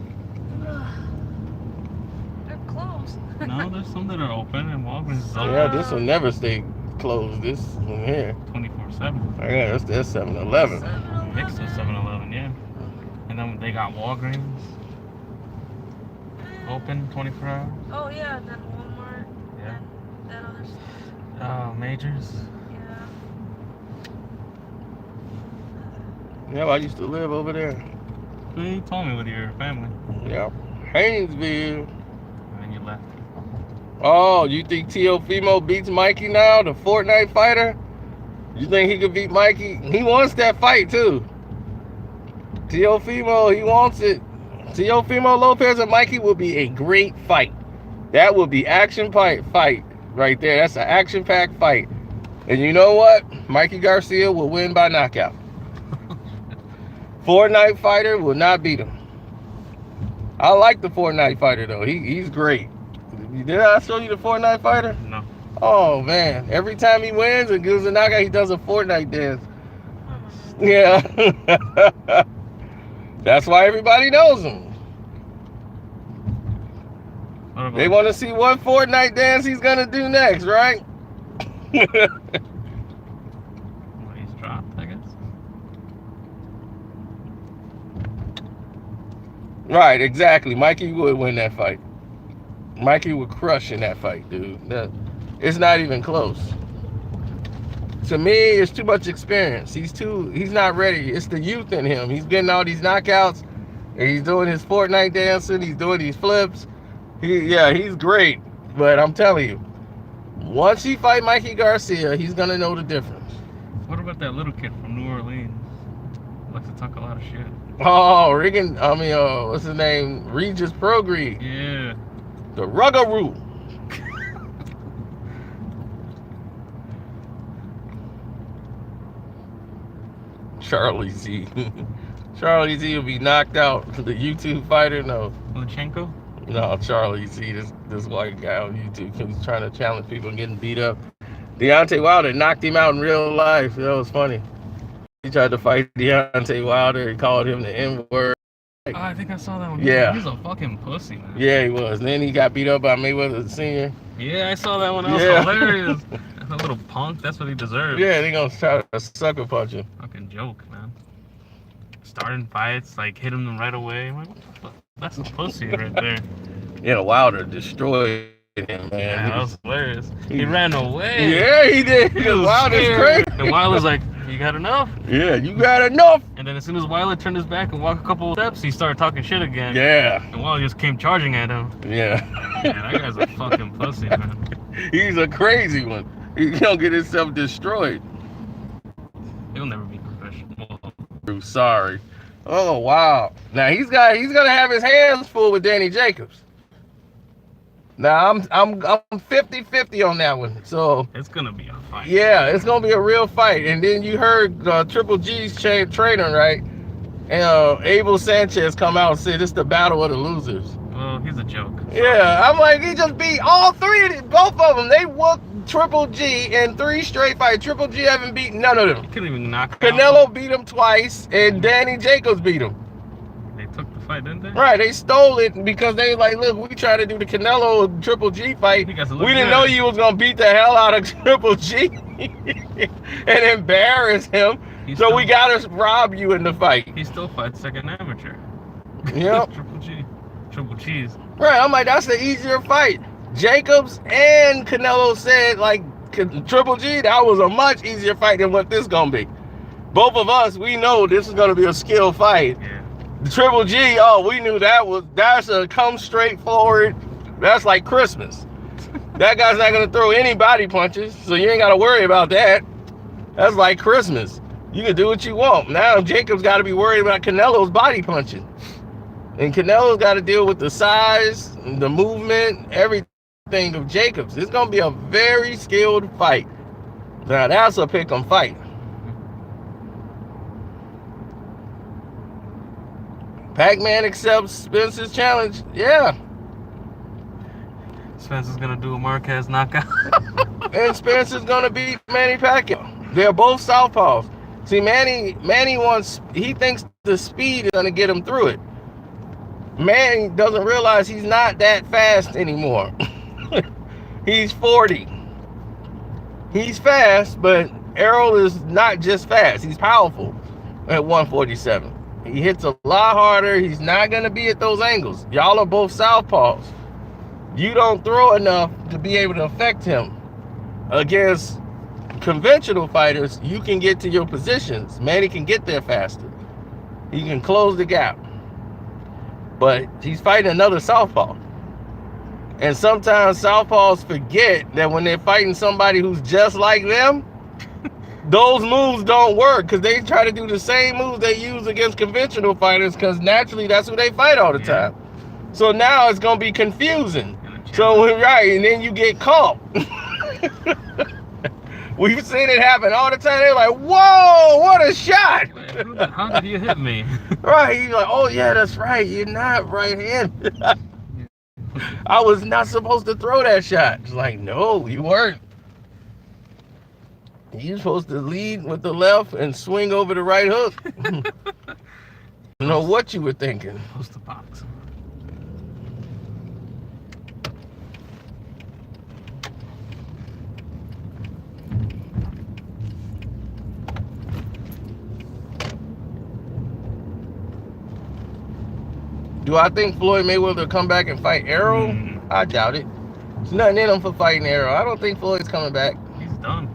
Speaker 10: They're closed.
Speaker 6: No, there's some that are open and Walgreens is open.
Speaker 1: Yeah, this will never stay closed. This one here.
Speaker 6: 24/7.
Speaker 1: Yeah, that's 7-Eleven.
Speaker 6: Next to 7-Eleven, yeah. And then they got Walgreens open 24 hours.
Speaker 10: Oh yeah, and then Walmart.
Speaker 6: Yeah.
Speaker 10: And that other stuff.
Speaker 6: Majors.
Speaker 10: Yeah.
Speaker 1: Yeah, I used to live over there.
Speaker 6: You told me with your family.
Speaker 1: Yeah, Haynesville.
Speaker 6: And then you left.
Speaker 1: Oh, you think Teofimo beats Mikey now, the Fortnite fighter? You think he could beat Mikey? He wants that fight too. Teofimo, he wants it. Teofimo Lopez and Mikey will be a great fight. That will be action fight right there. That's an action-packed fight. And you know what? Mikey Garcia will win by knockout. Fortnite fighter will not beat him. I like the Fortnite fighter though. He's great. Did I show you the Fortnite fighter?
Speaker 6: No.
Speaker 1: Oh man! Every time he wins and gives a knockout, he does a Fortnite dance. Yeah. That's why everybody knows him. They want to see what Fortnite dance he's gonna do next, right?
Speaker 6: Well, he's dropped, I guess.
Speaker 1: Right, exactly. Mikey would win that fight. Mikey would crush in that fight, dude. It's not even close. To me, it's too much experience. He's not ready. It's the youth in him. He's getting all these knockouts, and he's doing his Fortnite dancing. He's doing these flips. He's great. But I'm telling you, once he fight Mikey Garcia, he's gonna know the difference.
Speaker 6: What about that little kid from New Orleans? Likes to talk a lot of shit.
Speaker 1: Oh, what's his name? Regis Progre.
Speaker 6: Yeah.
Speaker 1: The Ruggaroo. Charlie Z. Charlie Z will be knocked out. The YouTube fighter, no.
Speaker 6: Lutsenko?
Speaker 1: No, Charlie Z, this white guy on YouTube, he's trying to challenge people and getting beat up. Deontay Wilder knocked him out in real life. That was funny. He tried to fight Deontay Wilder. He called him the N-word.
Speaker 6: Oh, I think I saw that one.
Speaker 1: Yeah.
Speaker 6: He's a fucking pussy, man.
Speaker 1: Yeah, he was. And then he got beat up by Mayweather Sr.
Speaker 6: Yeah, I saw that one. That was hilarious. A little punk. That's what he deserves.
Speaker 1: Yeah, they gonna try to sucker punch him.
Speaker 6: Fucking joke, man. Starting fights, like hit him right away. I'm like, what the fuck? That's a pussy right there.
Speaker 1: Yeah, Wilder destroyed him, man.
Speaker 6: Yeah, that was hilarious. He ran away.
Speaker 1: Yeah, he did. Wilder's crazy.
Speaker 6: And Wilder's like, you got enough?
Speaker 1: Yeah, you got enough.
Speaker 6: And then as soon as Wilder turned his back and walked a couple of steps, he started talking shit again.
Speaker 1: Yeah.
Speaker 6: And Wilder just came charging at him.
Speaker 1: Yeah.
Speaker 6: Yeah, that guy's a fucking pussy, man.
Speaker 1: He's a crazy one. He's gonna get himself destroyed.
Speaker 6: He'll never be professional.
Speaker 1: Sorry. Oh wow. Now he's gonna have his hands full with Danny Jacobs. Now I'm 50-50 on that one. So
Speaker 6: it's gonna be a fight.
Speaker 1: Yeah, it's gonna be a real fight. And then you heard Triple G's trainer, right? And Abel Sanchez come out and said it's the battle of the losers.
Speaker 6: Well, he's a joke.
Speaker 1: Yeah, I'm like, he just beat all both of them. They whooped Triple G in 3 straight fights. Triple G haven't beaten none of them.
Speaker 6: He couldn't even knock
Speaker 1: Canelo
Speaker 6: out.
Speaker 1: beat him twice, and Danny Jacobs beat him.
Speaker 6: They took the fight, didn't they?
Speaker 1: Right, they stole it because they like, look, we tried to do the Canelo Triple G fight. We didn't know you was gonna beat the hell out of Triple G and embarrass him. So we gotta rob you in the fight.
Speaker 6: He still fights second amateur.
Speaker 1: Yep.
Speaker 6: Triple cheese.
Speaker 1: Right, I'm like, that's the easier fight. Jacobs and Canelo said, like, Triple G, that was a much easier fight than what this gonna be. Both of us, we know this is gonna be a skill fight.
Speaker 6: Yeah.
Speaker 1: The Triple G, we knew that's a come straight forward. That's like Christmas. That guy's not gonna throw any body punches, so you ain't gotta worry about that. That's like Christmas. You can do what you want. Now Jacobs gotta be worried about Canelo's body punching. And Canelo's got to deal with the size, the movement, everything of Jacobs. It's going to be a very skilled fight. Now, that's a pick-em fight. Pac-Man accepts Spence's challenge. Yeah.
Speaker 6: Spence is going to do a Marquez knockout.
Speaker 1: And Spence is going to beat Manny Pacquiao. They're both southpaws. See, Manny he thinks the speed is going to get him through it. Manny doesn't realize he's not that fast anymore. He's 40. He's fast, but Errol is not just fast. He's powerful at 147. He hits a lot harder. He's not going to be at those angles. Y'all are both southpaws. You don't throw enough to be able to affect him. Against conventional fighters, you can get to your positions. Manny can get there faster. He can close the gap. But he's fighting another southpaw. And sometimes southpaws forget that when they're fighting somebody who's just like them, those moves don't work because they try to do the same moves they use against conventional fighters because naturally that's who they fight all the time. So now it's going to be confusing. So, right, and then you get caught. We've seen it happen all the time. They're like, whoa, what a shot.
Speaker 6: How did you hit me?
Speaker 1: Right, you're like, oh yeah, that's right. You're not right-handed. I was not supposed to throw that shot. It's like, no, you weren't. You're supposed to lead with the left and swing over the right hook. I don't know what you were thinking.
Speaker 6: Supposed to box.
Speaker 1: Do I think Floyd Mayweather will come back and fight Errol? I doubt it. There's nothing in him for fighting Errol. I don't think Floyd's coming back.
Speaker 6: He's done.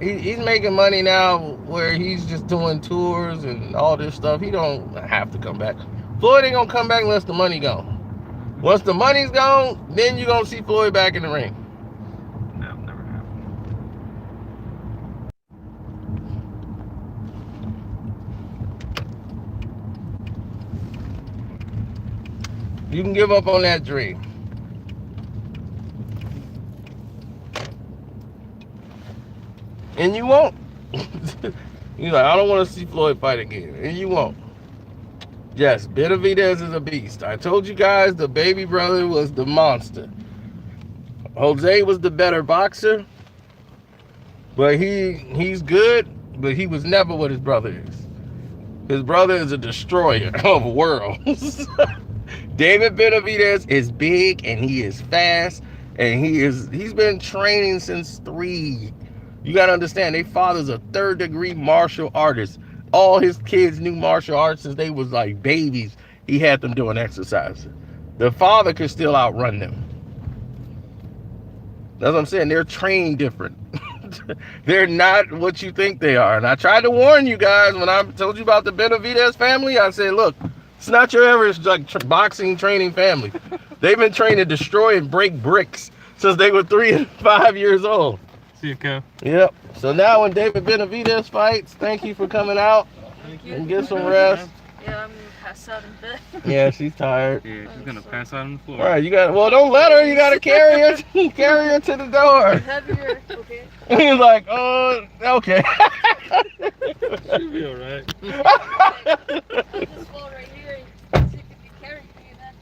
Speaker 1: He's making money now where he's just doing tours and all this stuff. He don't have to come back. Floyd ain't gonna come back unless the money gone. Once the money's gone, then you're gonna see Floyd back in the ring.
Speaker 6: That'll never happen.
Speaker 1: You can give up on that dream. And you won't. You're like, I don't want to see Floyd fight again. And you won't. Yes, Benavidez is a beast. I told you guys the baby brother was the monster. Jose was the better boxer. But he's good, but he was never what his brother is. His brother is a destroyer of worlds. David Benavidez is big and he is fast and he's been training since 3. You gotta understand, their father's a 3rd-degree martial artist. All his kids knew martial arts since they was like babies. He had them doing exercises. The father could still outrun them. That's what I'm saying. They're trained different. They're not what you think they are. And I tried to warn you guys when I told you about the Benavidez family. I said, look, it's not your average like boxing training family. They've been trained to destroy and break bricks since they were 3 and 5 years old.
Speaker 6: See you, Kev.
Speaker 1: Yep. So now when David Benavidez fights, thank you for coming out.
Speaker 10: Thank you.
Speaker 1: And get some rest.
Speaker 10: Yeah, I'm gonna pass out in bed.
Speaker 1: Yeah, she's tired.
Speaker 6: Yeah, she's gonna pass out on the floor.
Speaker 1: All right, you got. Well, don't let her. You gotta carry her. Carry her to the door.
Speaker 10: Heavier, okay?
Speaker 1: He's like, oh, okay.
Speaker 6: She'll be all right.
Speaker 10: Just fall right here and see if you can carry me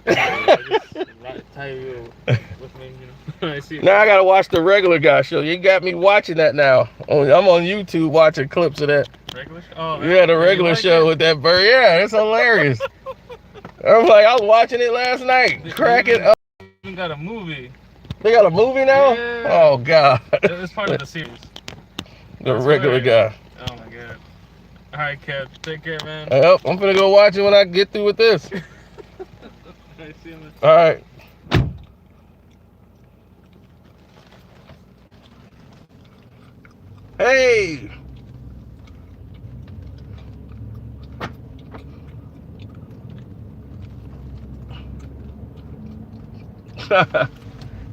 Speaker 10: then.
Speaker 6: Just tie you with me, you know. I see.
Speaker 1: Now I gotta watch the regular guy show. You got me watching that now. I'm on YouTube watching clips of that.
Speaker 6: Regular show? Oh,
Speaker 1: yeah, the regular
Speaker 6: like
Speaker 1: show
Speaker 6: it?
Speaker 1: with that bird. Yeah, it's hilarious. I'm like, I was watching it last night. Cracking up.
Speaker 6: We got a movie.
Speaker 1: They got a movie now?
Speaker 6: Yeah.
Speaker 1: Oh, God.
Speaker 6: It's part of the series.
Speaker 1: The regular guy.
Speaker 6: Oh, my God. All right, Kev. Take care, man.
Speaker 1: Yep, I'm finna go watch it when I get through with this.
Speaker 6: All right, see you, man.
Speaker 1: All right. Hey!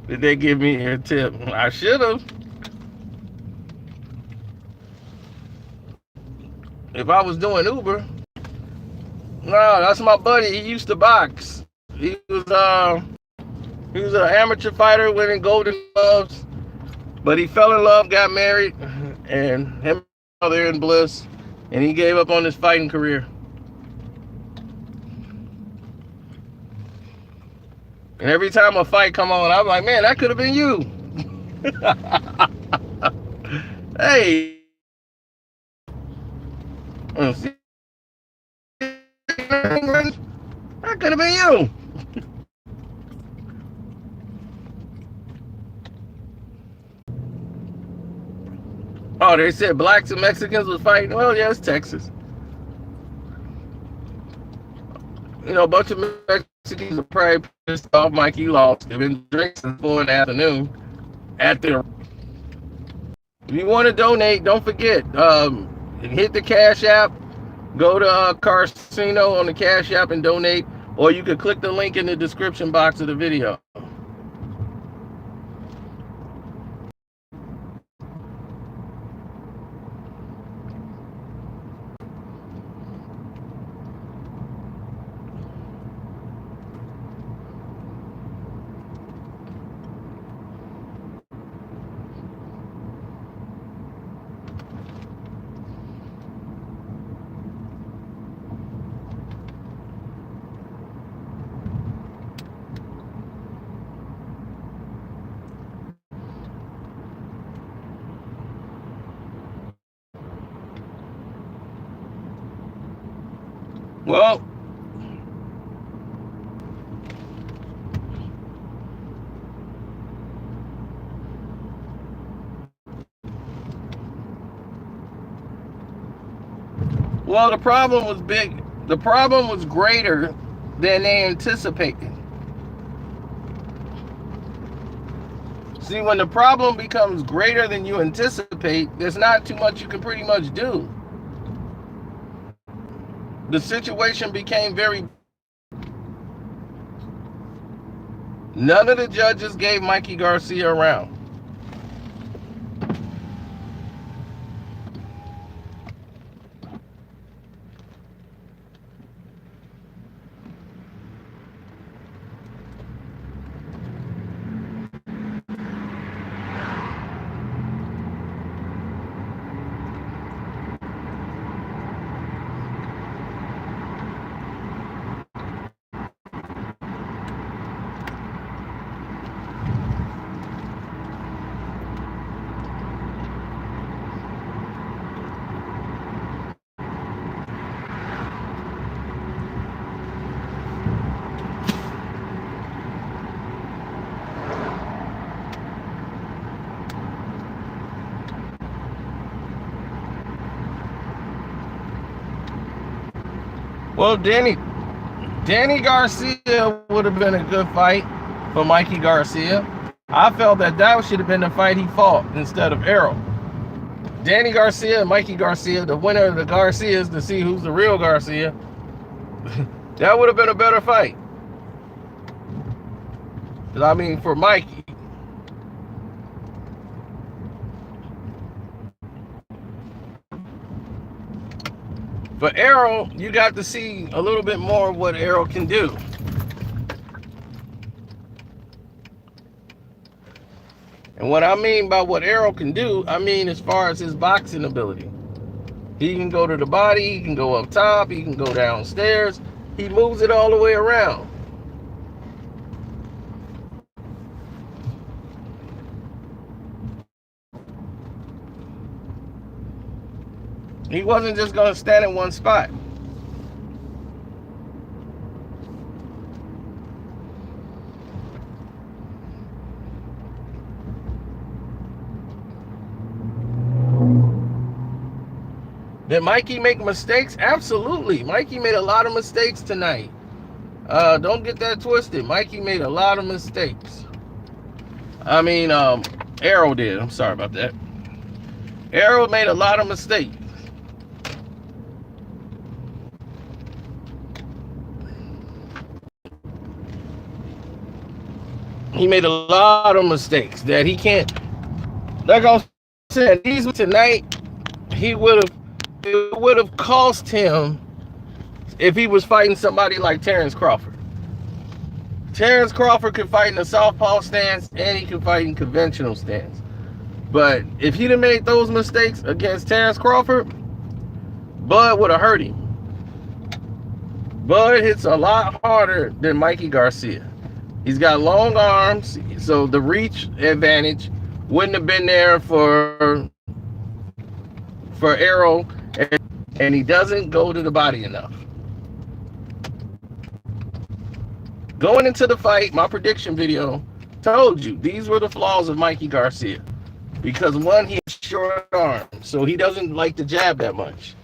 Speaker 1: Did they give me a tip? I should have. If I was doing Uber. No, that's my buddy. He used to box. He was an amateur fighter, winning Golden Gloves. But he fell in love, got married, and him and they're in bliss. And he gave up on his fighting career. And every time a fight come on, I'm like, man, that could have been you. Hey. That could have been you. Oh, they said blacks and Mexicans was fighting. Well, yeah, it's Texas. You know, a bunch of Mexicans are probably pissed off Mikey lost. They've been drinking since 4 in the afternoon. If you want to donate, don't forget, hit the Cash App. Go to Casino on the Cash App and donate. Or you can click the link in the description box of the video. Well, the problem was big. The problem was greater than they anticipated. See, when the problem becomes greater than you anticipate, there's not too much you can pretty much do. The situation became very... None of the judges gave Mikey Garcia a round. Well, Danny Garcia would have been a good fight for Mikey Garcia. I felt that should have been the fight he fought instead of Errol. Danny Garcia and Mikey Garcia, the winner of the Garcias, to see who's the real Garcia. That would have been a better fight. I mean, for Mikey. For Errol, you got to see a little bit more of what Errol can do. And what I mean by what Errol can do, I mean as far as his boxing ability. He can go to the body, he can go up top, he can go downstairs. He moves it all the way around. He wasn't just going to stand in one spot. Did Mikey make mistakes? Absolutely. Mikey made a lot of mistakes tonight. Don't get that twisted. Mikey made a lot of mistakes. I mean, Errol did. I'm sorry about that. Errol made a lot of mistakes. He made a lot of mistakes that he can't. Like I said, these tonight, it would have cost him if he was fighting somebody like Terrence Crawford. Terrence Crawford could fight in a southpaw stance and he can fight in conventional stance. But if he'd have made those mistakes against Terrence Crawford, Bud would have hurt him. Bud hits a lot harder than Mikey Garcia. He's got long arms, so the reach advantage wouldn't have been there for Errol, and he doesn't go to the body enough. Going into the fight, my prediction video told you these were the flaws of Mikey Garcia. Because one, he short arm, so he doesn't like to jab that much.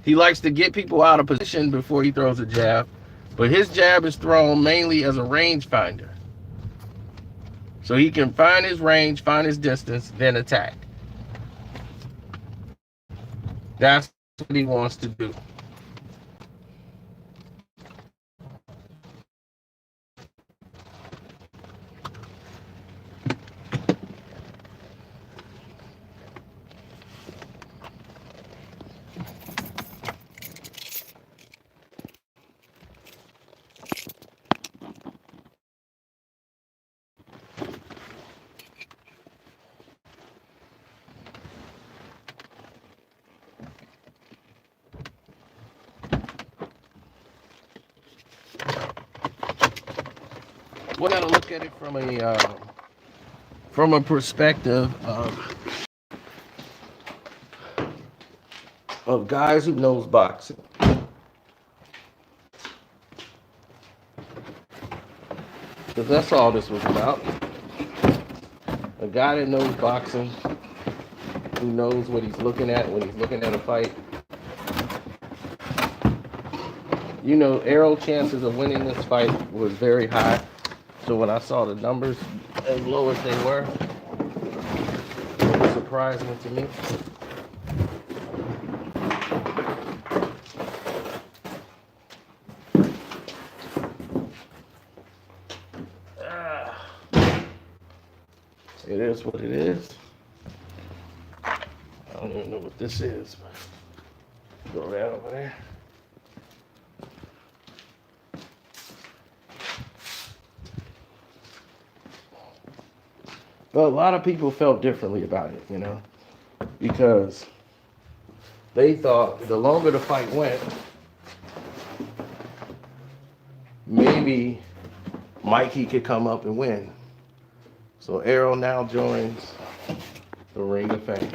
Speaker 1: He likes to get people out of position before he throws a jab, but his jab is thrown mainly as a range finder. So he can find his range, find his distance, then attack. That's what he wants to do. We're gonna look at it from a perspective of guys who knows boxing. Because that's all this was about. A guy that knows boxing, who knows what he's looking at when he's looking at a fight. You know, Errol's chances of winning this fight was very high. So when I saw the numbers as low as they were, it was surprising to me. It is what it is. I don't even know what this is, but go down over there. But a lot of people felt differently about it, you know, because they thought the longer the fight went, maybe Mikey could come up and win. So Errol now joins the Ring of Fame.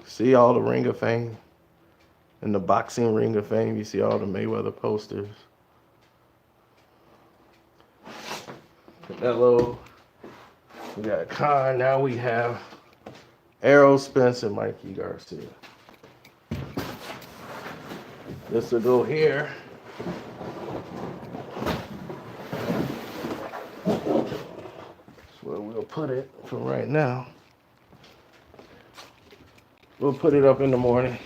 Speaker 1: See all the Ring of Fame? In the boxing Ring of Fame, you see all the Mayweather posters. Hello, we got Khan. Now we have Errol, Spence, and Mikey Garcia. This will go here. That's where we'll put it for right now. We'll put it up in the morning.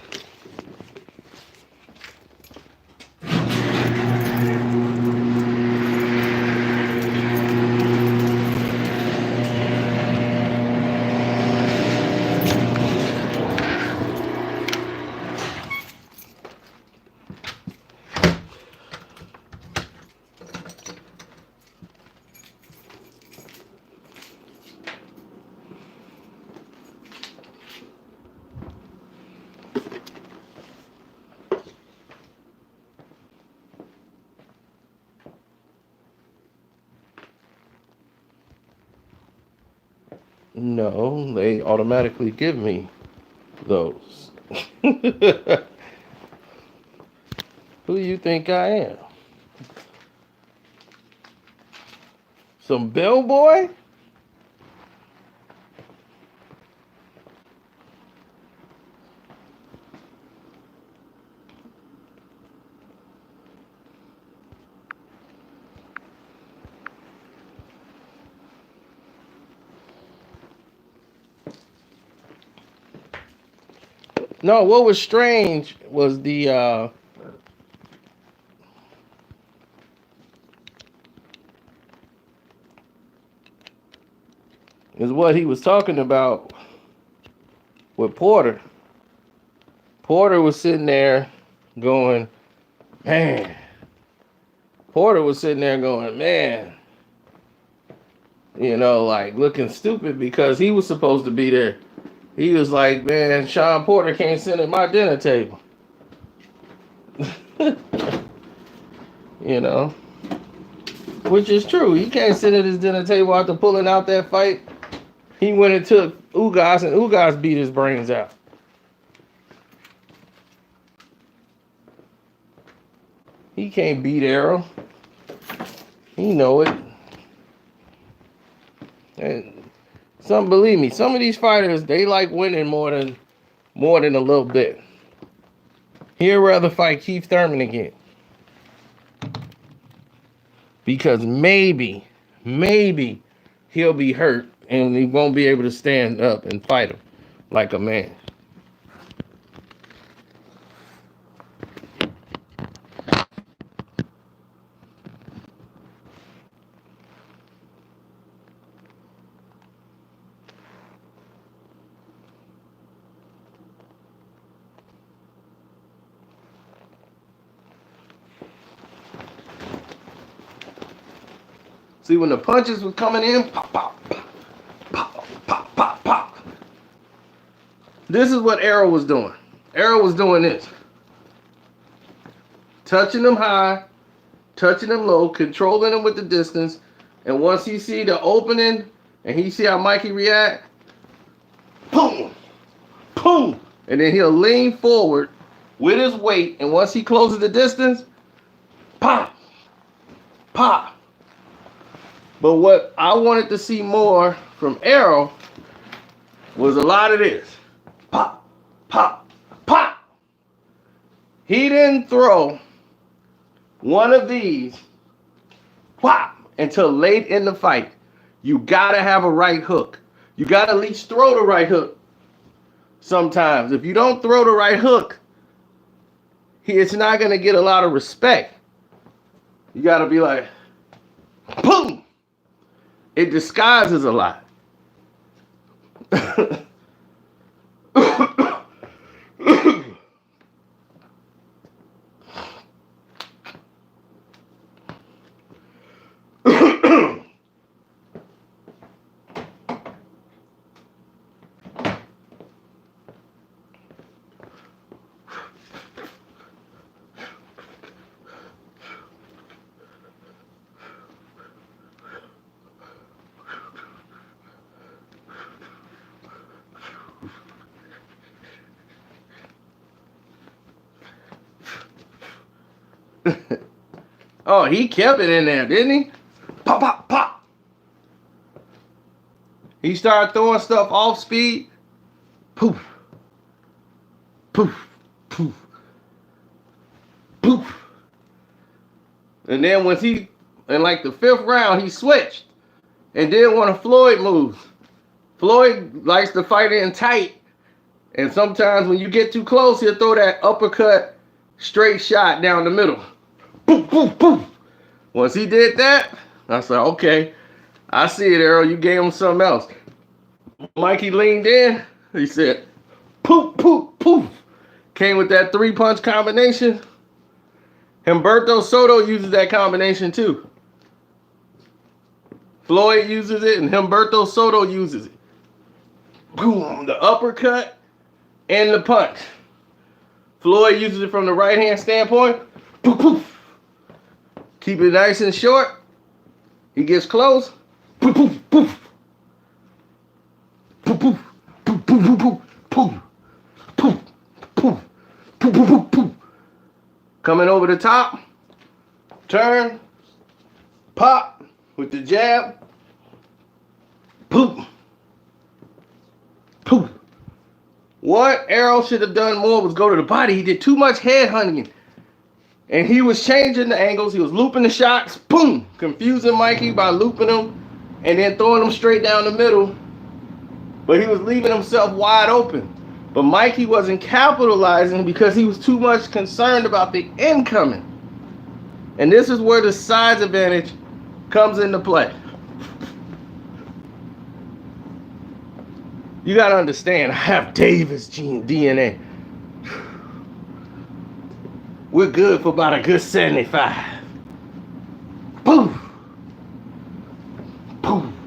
Speaker 1: No, they automatically give me those. Who do you think I am? Some bellboy? No, what was strange was the is what he was talking about with Porter. Porter was sitting there going, man. Porter was sitting there going, man. You know, like looking stupid because he was supposed to be there. He was like, man, Sean Porter can't sit at my dinner table. You know, which is true. He can't sit at his dinner table after pulling out that fight. He went and took Ugas, and Ugas beat his brains out. He can't beat Errol. He know it. And Believe me, some of these fighters, they like winning more than a little bit. He'd rather fight Keith Thurman again. Because maybe he'll be hurt and he won't be able to stand up and fight him like a man. See, when the punches was coming in, pop, pop, pop, pop, pop, pop. This is what Errol was doing. Errol was doing this. Touching them high, touching them low, controlling them with the distance. And once he see the opening and he see how Mikey react, boom, boom. And then he'll lean forward with his weight. And once he closes the distance, pop, pop. But what I wanted to see more from Errol was a lot of this. Pop, pop, pop. He didn't throw one of these pop until late in the fight. You gotta have a right hook. You gotta at least throw the right hook sometimes. If you don't throw the right hook, it's not gonna get a lot of respect. You gotta be like, boom. It disguises a lot. Oh, he kept it in there, didn't he? Pop, pop, pop. He started throwing stuff off speed. Poof. Poof. Poof. Poof. And then once in like the 5th round, he switched and did one of Floyd moves. Floyd likes to fight in tight. And sometimes when you get too close, he'll throw that uppercut straight shot down the middle. Boom, boom, boom. Once he did that, I said, okay, I see it, Errol. You gave him something else. Mikey leaned in. He said, poof, poof, poof. Came with that 3-punch combination. Humberto Soto uses that combination too. Floyd uses it and Humberto Soto uses it. Boom, the uppercut and the punch. Floyd uses it from the right-hand standpoint. Poof, poof. Keep it nice and short. He gets close. Poof, poof, poof. Poof, poof, poof, poof, poof, poof, poof, poof, poof, poof, poof. Coming over the top. Turn. Pop with the jab. Poof. Poof. What Errol should have done more was go to the body. He did too much head hunting. And he was changing the angles. He was looping the shots. Boom. Confusing Mikey by looping him and then throwing him straight down the middle. But he was leaving himself wide open. But Mikey wasn't capitalizing because he was too much concerned about the incoming. And this is where the size advantage comes into play. You got to understand, I have Davis gene DNA. We're good for about a good 75. Boom. Boom.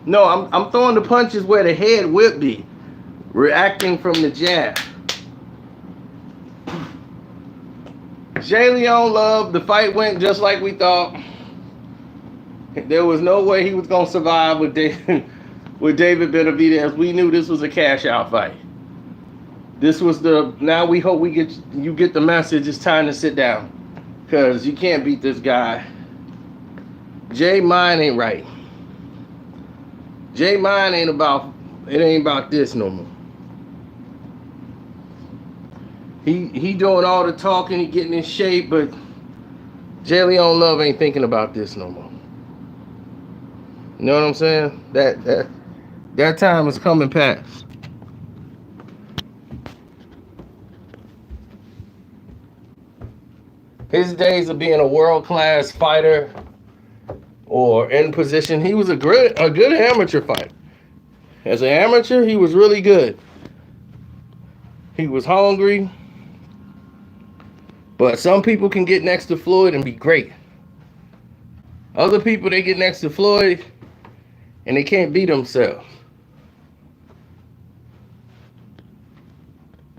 Speaker 1: No, I'm throwing the punches where the head would be, reacting from the jab. Jay Leon Love, the fight went just like we thought. There was no way he was going to survive with David Benavidez. We knew this was a cash out fight. This was the, now we hope you get the message. It's time to sit down. Because you can't beat this guy. Jay mind ain't right. Jay mind ain't about, it ain't about this no more. He doing all the talking, he getting in shape, but Jay Leon Love ain't thinking about this no more. You know what I'm saying? That time is coming past. His days of being a world-class fighter or in position, he was a good amateur fighter. As an amateur, he was really good. He was hungry. But some people can get next to Floyd and be great. Other people, they get next to Floyd and they can't beat themselves.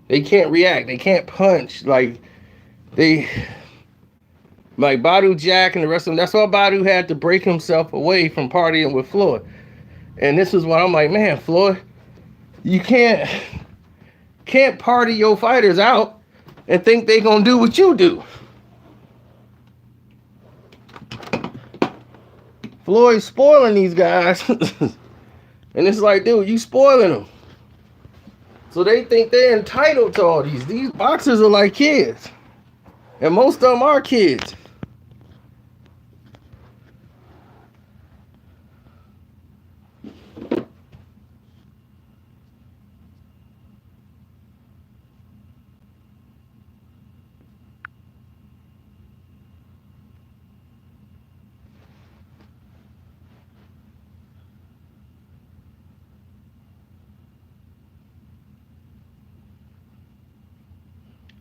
Speaker 1: They can't react. They can't punch. Like Badu Jack and the rest of them. That's why Badu had to break himself away from partying with Floyd. And this is what I'm like, man, Floyd, you can't party your fighters out and think they gonna do what you do. Floyd's spoiling these guys. And it's like, dude, you spoiling them. So they think they're entitled to all these. These boxers are like kids. And most of them are kids.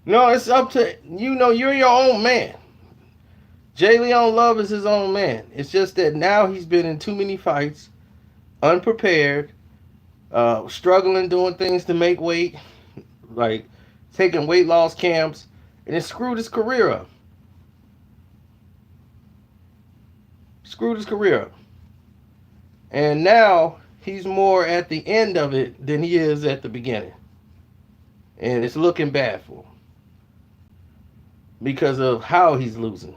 Speaker 1: No, it's up to, you're your own man. Jay Leon Love is his own man. It's just that now he's been in too many fights, unprepared, struggling doing things to make weight, like taking weight loss camps, and it screwed his career up. Screwed his career up. And now he's more at the end of it than he is at the beginning. And it's looking bad for him. Because of how he's losing.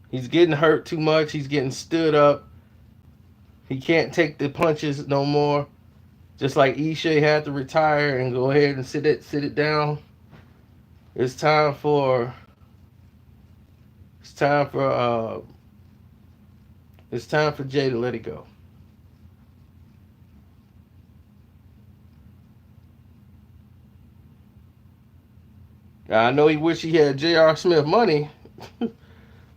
Speaker 1: He's getting hurt too much. He's getting stood up. He can't take the punches no more. Just like Ishe had to retire and go ahead and sit it down. It's time for Jay to let it go. I know he wish he had J.R. Smith money,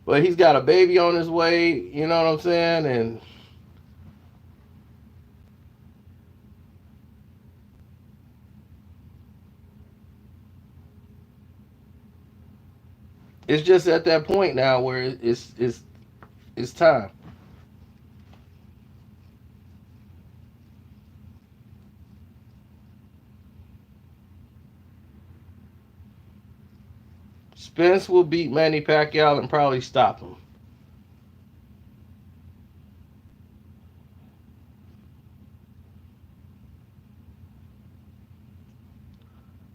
Speaker 1: but he's got a baby on his way, you know what I'm saying? And it's just at that point now where it's time. Spence will beat Manny Pacquiao and probably stop him.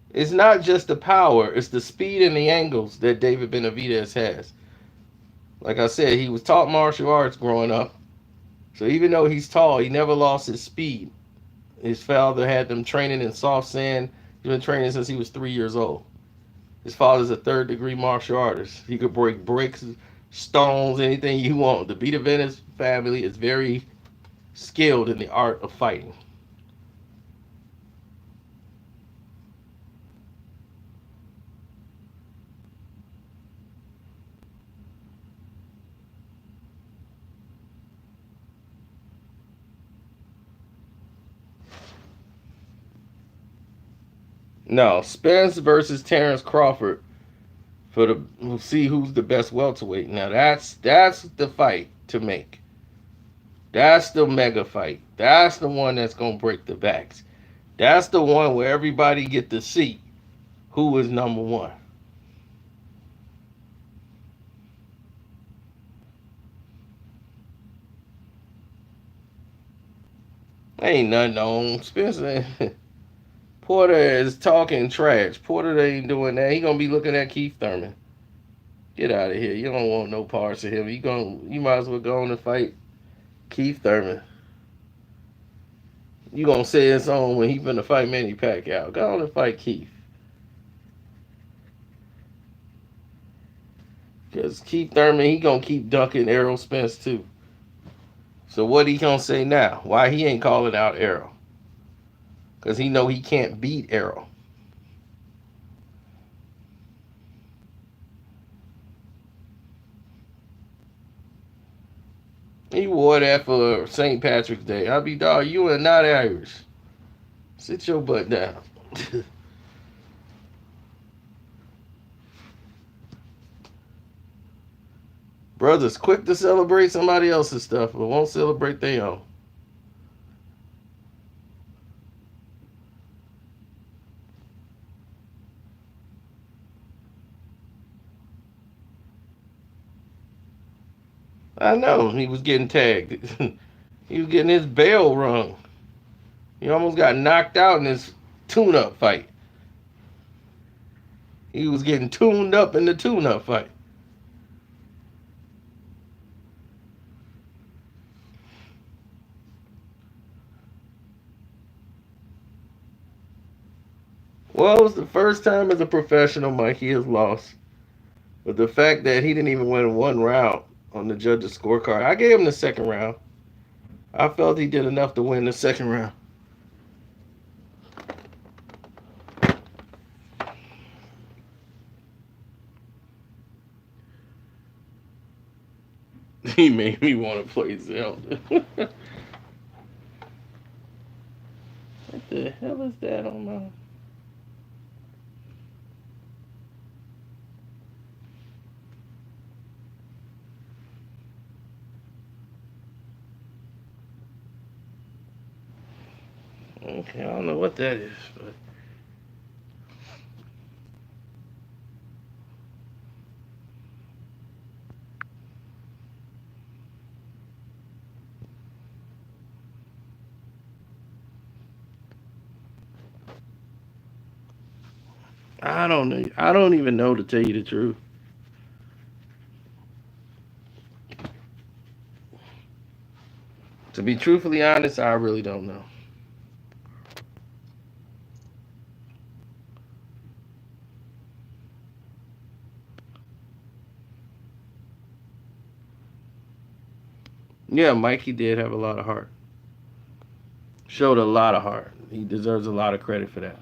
Speaker 1: It's not just the power, it's the speed and the angles that David Benavidez has. Like I said, he was taught martial arts growing up. So even though he's tall, he never lost his speed. His father had them training in soft sand. He's been training since he was 3 years old. His father's a third-degree martial artist. He could break bricks, stones, anything you want. The Benavidez family is very skilled in the art of fighting. No, Spence versus Terrence Crawford we'll see who's the best welterweight. Now that's the fight to make. That's the mega fight. That's the one that's gonna break the backs. That's the one where everybody get to see who is number one. Ain't nothing on Spence. Porter is talking trash. Porter ain't doing that. He gonna be looking at Keith Thurman. Get out of here. You don't want no parts of him. You might as well go on and fight Keith Thurman. You gonna say it's on when he finna fight Manny Pacquiao. Go on and fight Keith. Because Keith Thurman, he gonna keep dunking Errol Spence too. So what he gonna say now? Why he ain't calling out Errol? Because he know he can't beat Errol. He wore that for St. Patrick's Day. I'll be dog, you are not Irish. Sit your butt down. Brothers quick to celebrate somebody else's stuff, but won't celebrate their own. I know he was getting tagged. He was getting his bell rung. He almost got knocked out in his tune-up fight. He was getting tuned up in the tune-up fight. Well, it was the first time as a professional Mikey has lost. But the fact that he didn't even win one round on the judges' scorecard, I gave him the second round. I felt he did enough to win the second round. He made me want to play Zelda. What the hell is that on my... Okay, I don't know what that is, but... I don't know. I don't even know, to tell you the truth. To be truthfully honest, I really don't know. Yeah, Mikey did have a lot of heart. Showed a lot of heart. He deserves a lot of credit for that.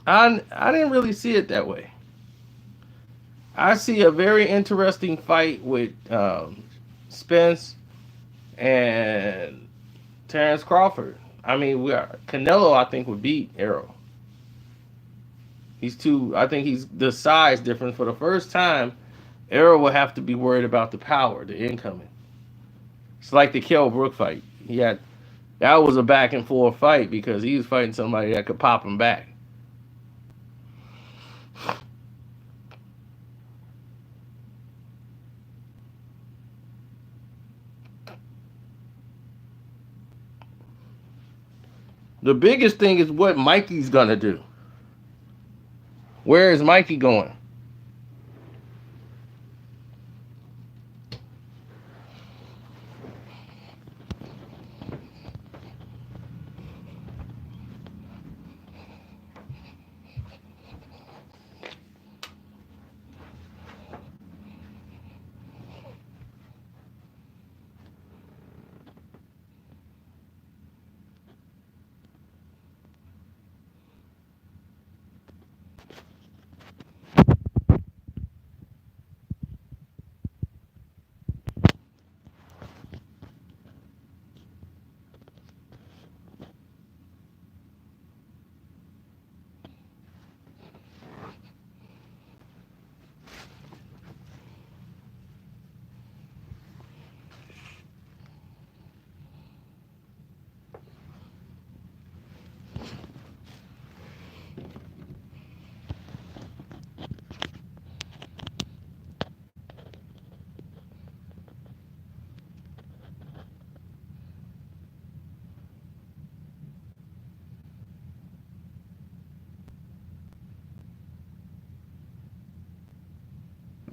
Speaker 1: I didn't really see it that way. I see a very interesting fight with Spence and Terrence Crawford. I mean, Canelo, I think, would beat Errol. I think he's the size difference. For the first time, Errol will have to be worried about the power, the incoming. It's like the Kell Brook fight. That was a back and forth fight because he was fighting somebody that could pop him back. The biggest thing is what Mikey's gonna do. Where is Mikey going?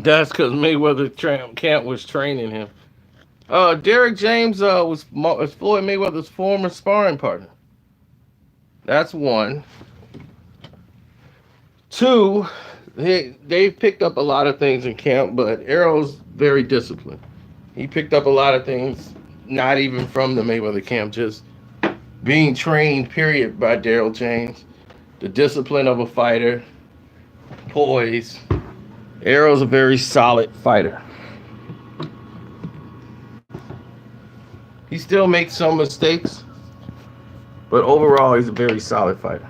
Speaker 1: That's because Mayweather camp was training him. Derek James was Floyd Mayweather's former sparring partner. That's one. Two, they've picked up a lot of things in camp, but Errol's very disciplined. He picked up a lot of things, not even from the Mayweather camp, just being trained, period, by Daryl James. The discipline of a fighter, poise. Errol's a very solid fighter. He still makes some mistakes, but overall, he's a very solid fighter.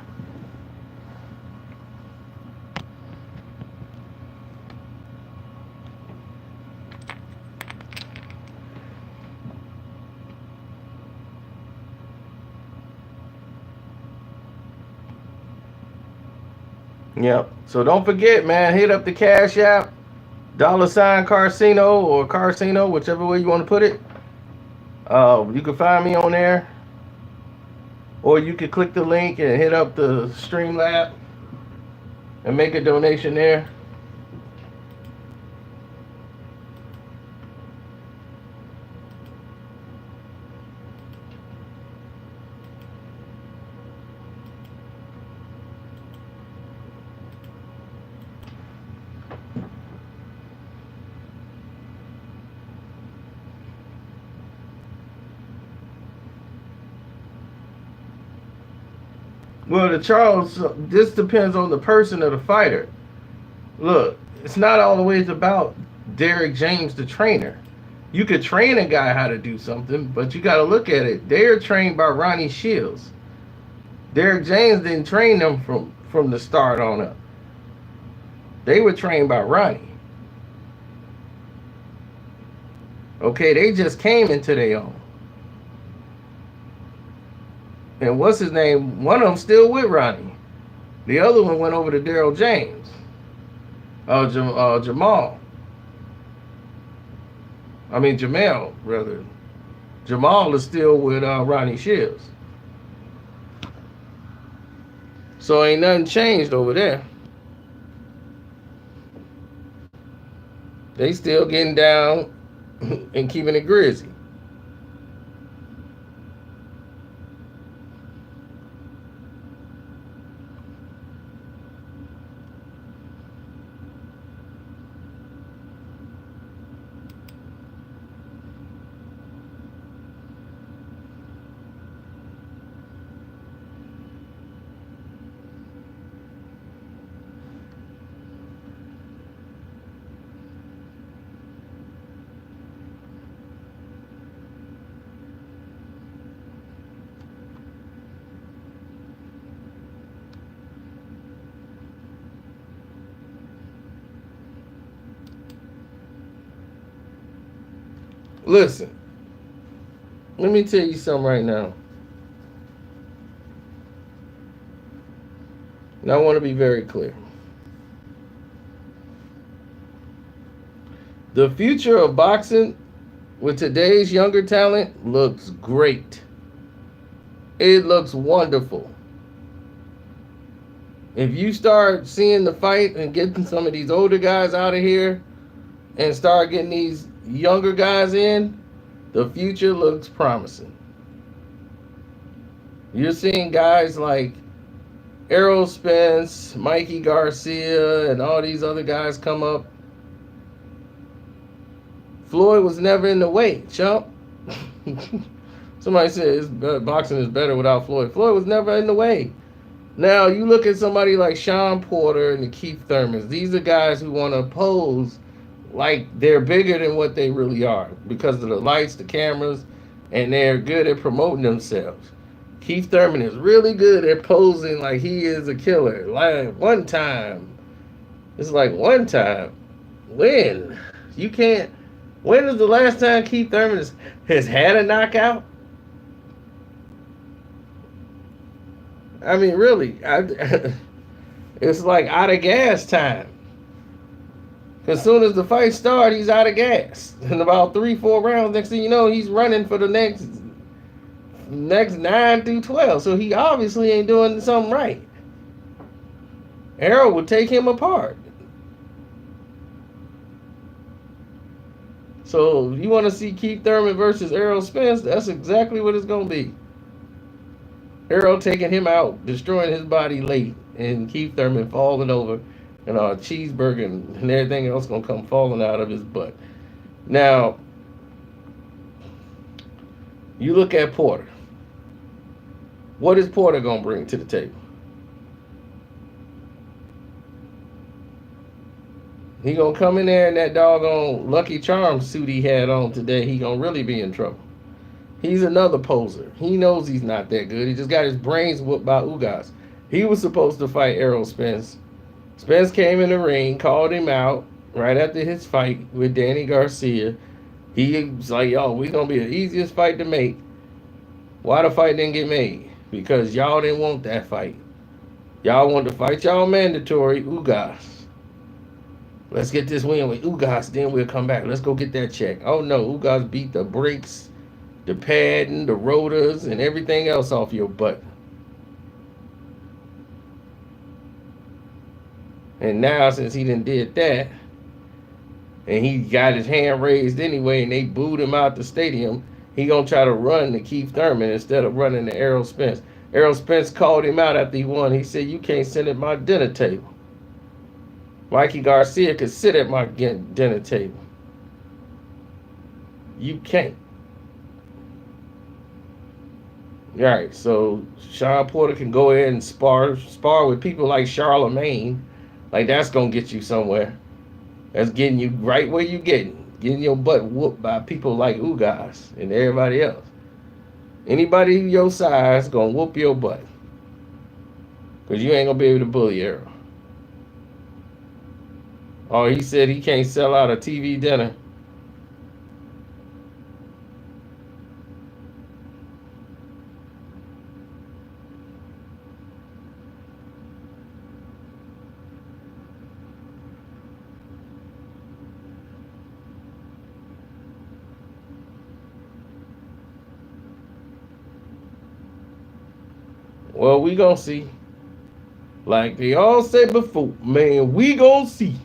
Speaker 1: Yep. So don't forget, man, hit up the Cash App, $Carcino or Carcino, whichever way you want to put it. You can find me on there, or you can click the link and hit up the Streamlab and make a donation there. Well, this depends on the person or the fighter. Look, it's not always about Derek James, the trainer. You could train a guy how to do something, but you got to look at it. They're trained by Ronnie Shields. Derek James didn't train them from the start on up. They were trained by Ronnie. Okay, they just came into their own. And what's his name? One of them still with Ronnie. The other one went over to Daryl James. Jamal, rather. Jamal is still with Ronnie Shields. So ain't nothing changed over there. They still getting down and keeping it grizzy. Listen, let me tell you something right now. And I want to be very clear. The future of boxing with today's younger talent looks great. It looks wonderful. If you start seeing the fight and getting some of these older guys out of here and start getting these younger guys in, the future looks promising. You're seeing guys like Errol Spence, Mikey Garcia, and all these other guys come up. Floyd was never in the weight, chump. Somebody says boxing is better without Floyd. Floyd was never in the weight. Now, you look at somebody like Sean Porter and the Keith Thurmans. These are guys who want to pose like they're bigger than what they really are because of the lights, the cameras, and they're good at promoting themselves. Keith Thurman is really good at posing like he is a killer. Like one time. It's like one time. When? You can't. When is the last time Keith Thurman has had a knockout? I mean, really. It's like out of gas time. As soon as the fight starts, he's out of gas. In about 3-4 rounds, next thing you know, he's running for the next 9 through 12. So he obviously ain't doing something right. Errol would take him apart. So you want to see Keith Thurman versus Errol Spence? That's exactly what it's gonna be. Errol taking him out, destroying his body late, and Keith Thurman falling over, and a cheeseburger and everything else gonna come falling out of his butt. Now, you look at Porter. What is Porter gonna bring to the table? He gonna come in there in that doggone Lucky Charms suit he had on today. He gonna really be in trouble. He's another poser. He knows he's not that good. He just got his brains whooped by Ugas. He was supposed to fight Errol Spence. Spence came in the ring, called him out right after his fight with Danny Garcia. He was like, yo, we gonna be the easiest fight to make. Why the fight didn't get made? Because y'all didn't want that fight. Y'all wanted to fight y'all mandatory Ugas. Let's get this win with Ugas, then we'll come back. Let's go get that check. Oh no, Ugas beat the brakes, the padding, the rotors, and everything else off your butt. And now, since he done did that, and he got his hand raised anyway, and they booed him out the stadium, he gonna try to run to Keith Thurman instead of running to Errol Spence. Errol Spence called him out after he won. He said, you can't sit at my dinner table. Mikey Garcia could sit at my dinner table. You can't. All right, so Sean Porter can go ahead and spar with people like Charlemagne. Like, that's going to get you somewhere. That's getting you right where you getting your butt whooped by people like Ugas and everybody else. Anybody your size going to whoop your butt. Because you ain't going to be able to bully Errol. Oh, he said he can't sell out a TV dinner. Well, we gonna see. Like they all said before, man, we gonna see.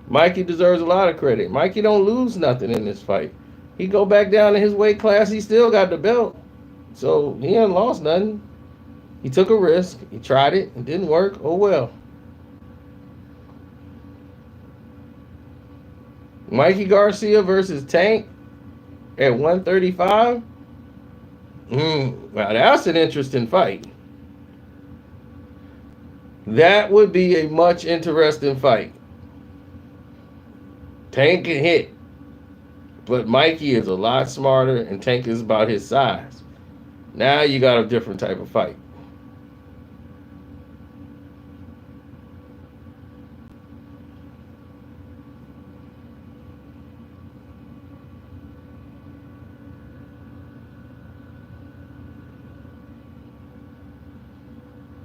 Speaker 1: Mikey deserves a lot of credit. Mikey don't lose nothing in this fight. He go back down to his weight class. He still got the belt. So he ain't lost nothing. He took a risk. He tried it. It didn't work. Oh, well. Mikey Garcia versus Tank at 135. Well, that's an interesting fight. That would be a much interesting fight. Tank can hit, but Mikey is a lot smarter, and Tank is about his size. Now you got a different type of fight.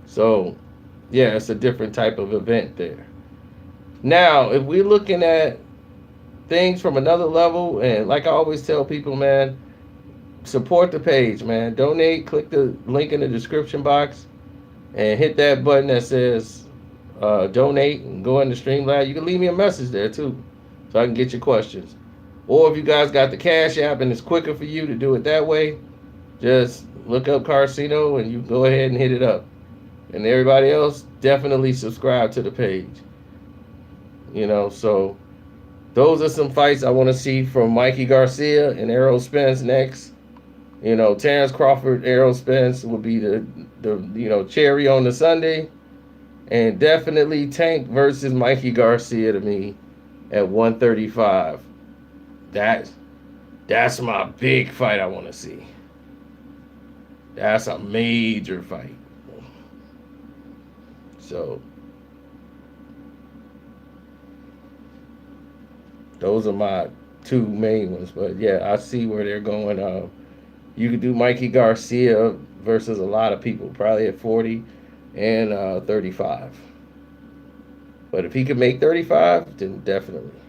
Speaker 1: So, yeah, it's a different type of event there. Now, if we're looking at things from another level, and like I always tell people, man, support the page, man. Donate, click the link in the description box, and hit that button that says donate, and go into Streamlabs. You can leave me a message there, too, so I can get your questions. Or if you guys got the Cash App and it's quicker for you to do it that way, just look up Carcino, and you go ahead and hit it up. And everybody else, definitely subscribe to the page. You know, so those are some fights I want to see from Mikey Garcia and Errol Spence next. You know, Terrence Crawford, Errol Spence will be the cherry on the Sunday. And definitely Tank versus Mikey Garcia to me at 135. That's my big fight I want to see. That's a major fight. So those are my two main ones. But yeah, I see where they're going. You could do Mikey Garcia versus a lot of people, probably at 40 and 35. But if he could make 35, then definitely.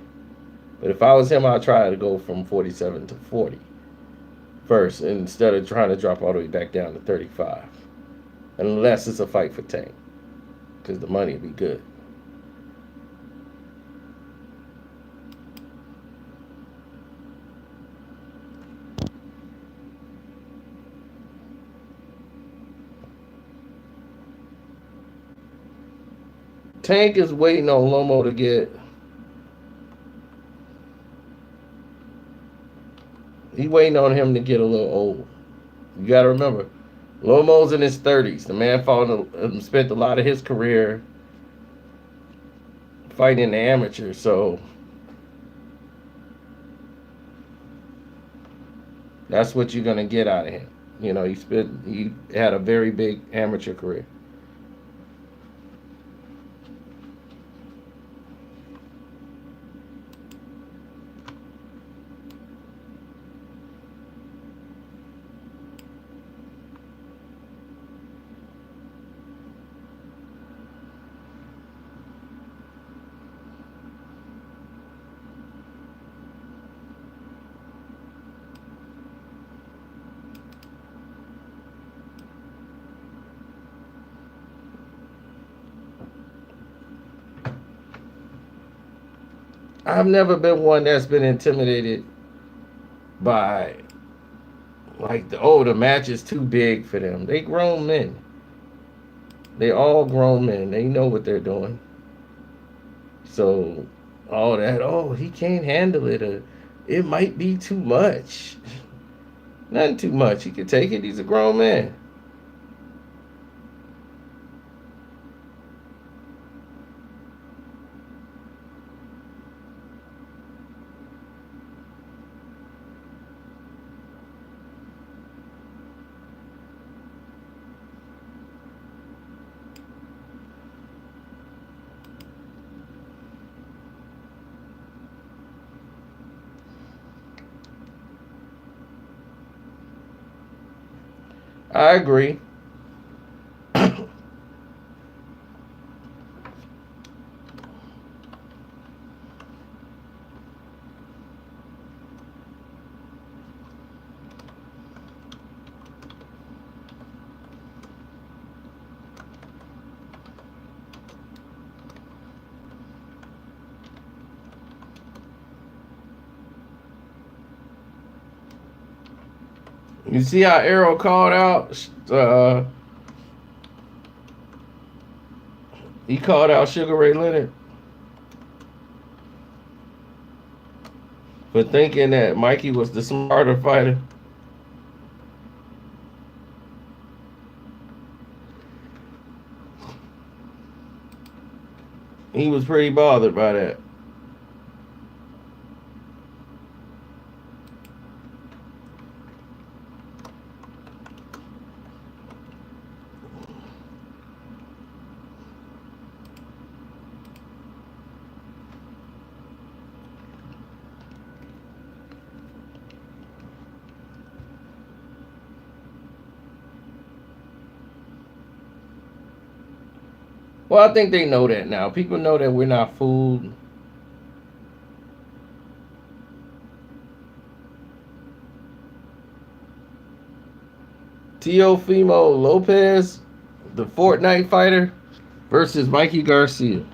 Speaker 1: But if I was him, I'd try to go from 47 to 40 first, instead of trying to drop all the way back down to 35. Unless it's a fight for Tank, because the money would be good. Tank is waiting on Lomo to get. He waiting on him to get a little old. You got to remember, Lomo's in his 30s. The man spent a lot of his career fighting in the amateur. So that's what you're gonna get out of him. You know, he had a very big amateur career. I've never been one that's been intimidated by like the match is too big for them. They grown men. They all grown men. They know what they're doing. So all that, he can't handle it, or it might be too much. Nothing too much. He can take it. He's a grown man. I agree. You see how Arrow called out? He called out Sugar Ray Leonard for thinking that Mikey was the smarter fighter. He was pretty bothered by that. Well, I think they know that now. People know that we're not fooled. Teofimo Lopez, the Fortnite fighter, versus Mikey Garcia.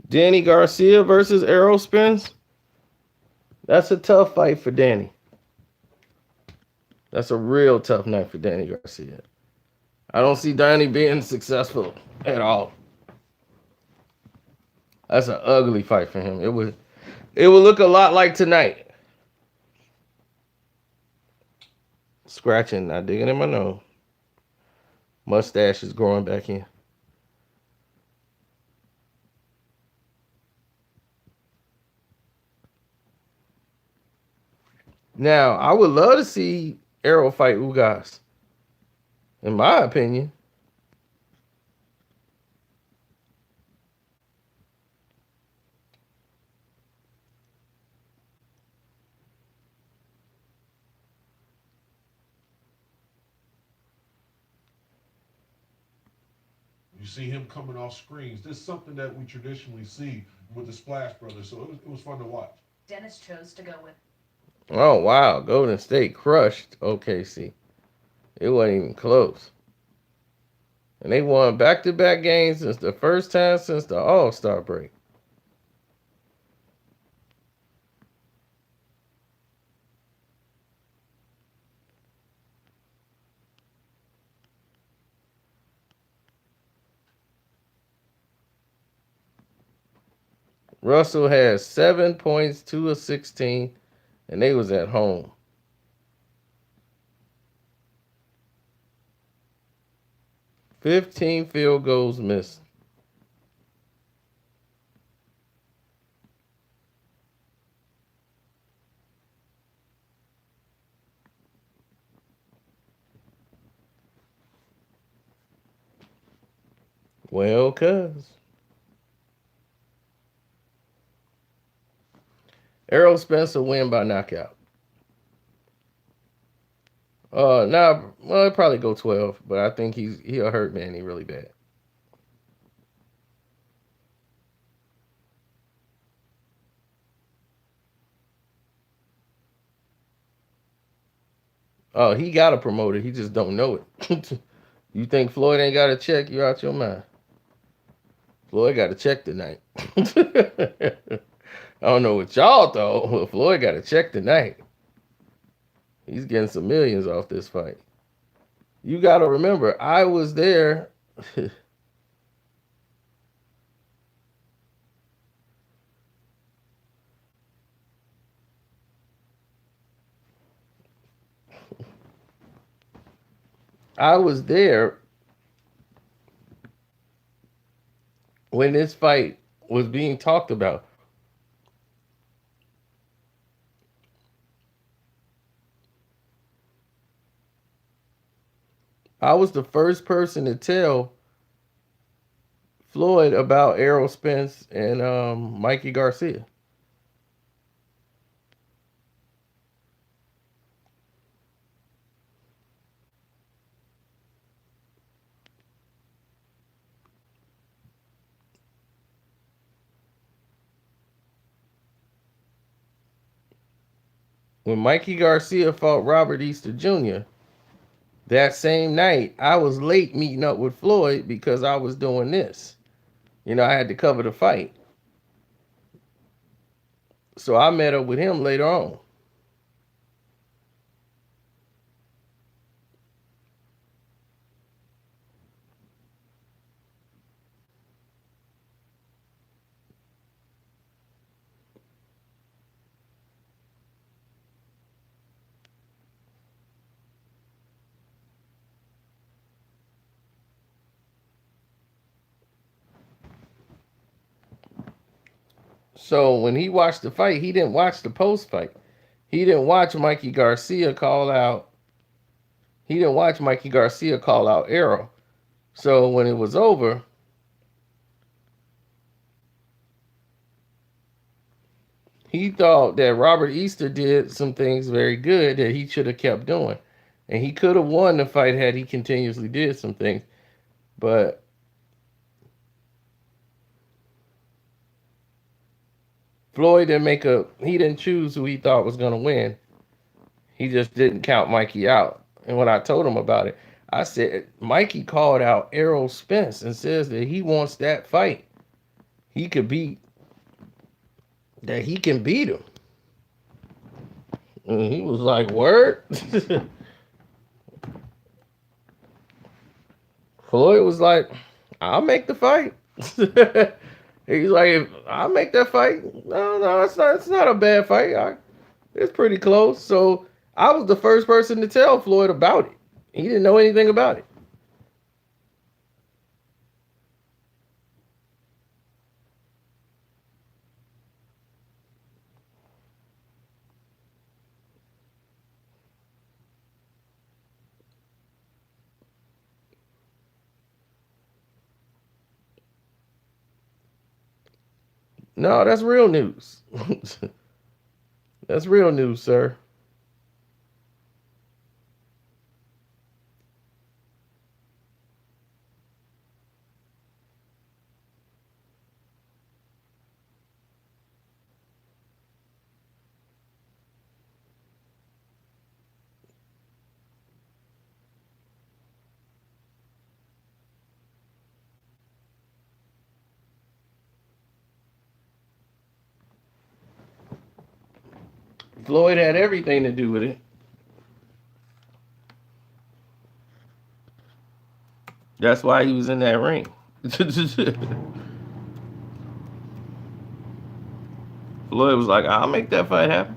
Speaker 1: Danny Garcia versus Errol Spence. That's a tough fight for Danny. That's a real tough night for Danny Garcia. I don't see Danny being successful at all. That's an ugly fight for him. It would look a lot like tonight. Scratching, not digging in my nose. Mustache is growing back in. Now, I would love to see Errol fight Ugas. In my opinion.
Speaker 11: You see him coming off screens. This is something that we traditionally see with the Splash Brothers, so it was fun to watch.
Speaker 12: Dennis chose to go with.
Speaker 1: Oh, wow. Golden State crushed OKC. It wasn't even close. And they won back-to-back games since the first time since the All-Star break. Russell had 7 points, 2 of 16, and they was at home. $15 field goals missed. Well, cuz. Errol Spence will win by knockout. Well, it'll probably go 12, but I think he'll hurt Manny really bad. Oh, he got a promoter. He just don't know it. You think Floyd ain't got a check? You're out your mind. Floyd got a check tonight. I don't know what y'all thought, but Floyd got a check tonight. He's getting some millions off this fight. You got to remember, I was there. I was there when this fight was being talked about. I was the first person to tell Floyd about Errol Spence and Mikey Garcia. When Mikey Garcia fought Robert Easter Jr., that same night, I was late meeting up with Floyd because I was doing this. You know, I had to cover the fight. So I met up with him later on. So when he watched the fight, he didn't watch the post-fight. He didn't watch Mikey Garcia call out. He didn't watch Mikey Garcia call out Errol. So when it was over, he thought that Robert Easter did some things very good that he should have kept doing. And he could have won the fight had he continuously did some things. But Floyd he didn't choose who he thought was going to win. He just didn't count Mikey out. And when I told him about it, I said, Mikey called out Errol Spence and says that he wants that fight. he could beat, that he can beat him. And he was like, word? Floyd was like, I'll make the fight. He's like, I'll make that fight. No, it's not a bad fight. It's pretty close. So I was the first person to tell Floyd about it. He didn't know anything about it. No, that's real news. That's real news, sir. Floyd had everything to do with it. That's why he was in that ring. Floyd was like, I'll make that fight happen.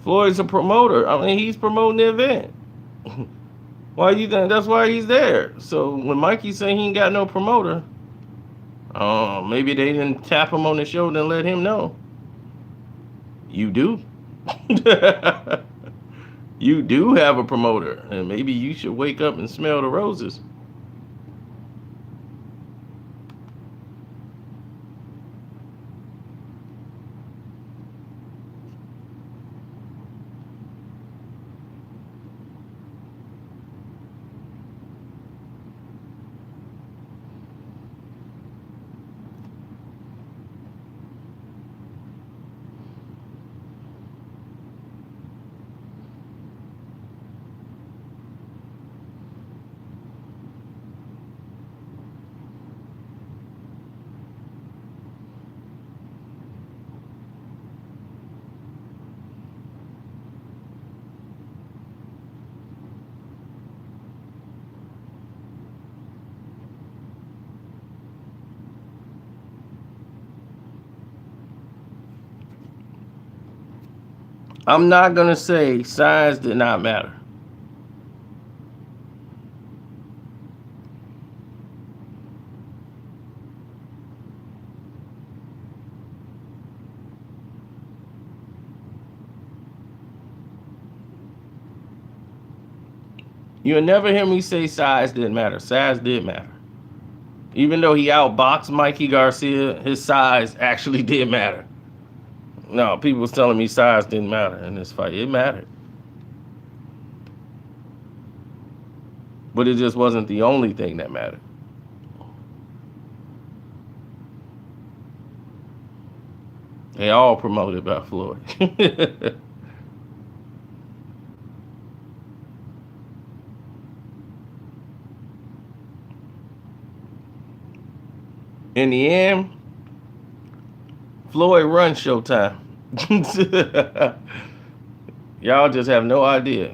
Speaker 1: Floyd's a promoter. I mean, he's promoting the event. Why you think that's why he's there? So when Mikey's saying he ain't got no promoter, maybe they didn't tap him on the shoulder and let him know. You do. You do have a promoter, and maybe you should wake up and smell the roses. I'm not going to say size did not matter. You'll never hear me say size didn't matter. Size did matter. Even though he outboxed Mikey Garcia, his size actually did matter. No, people was telling me size didn't matter in this fight. It mattered. But it just wasn't the only thing that mattered. They all promoted by Floyd. In the end, Floyd runs Showtime. Y'all just have no idea.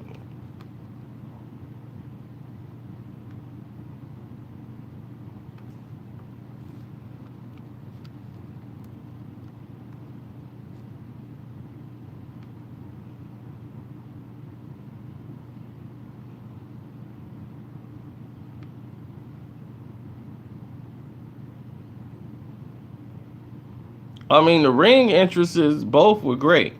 Speaker 1: I mean, the ring entrances both were great.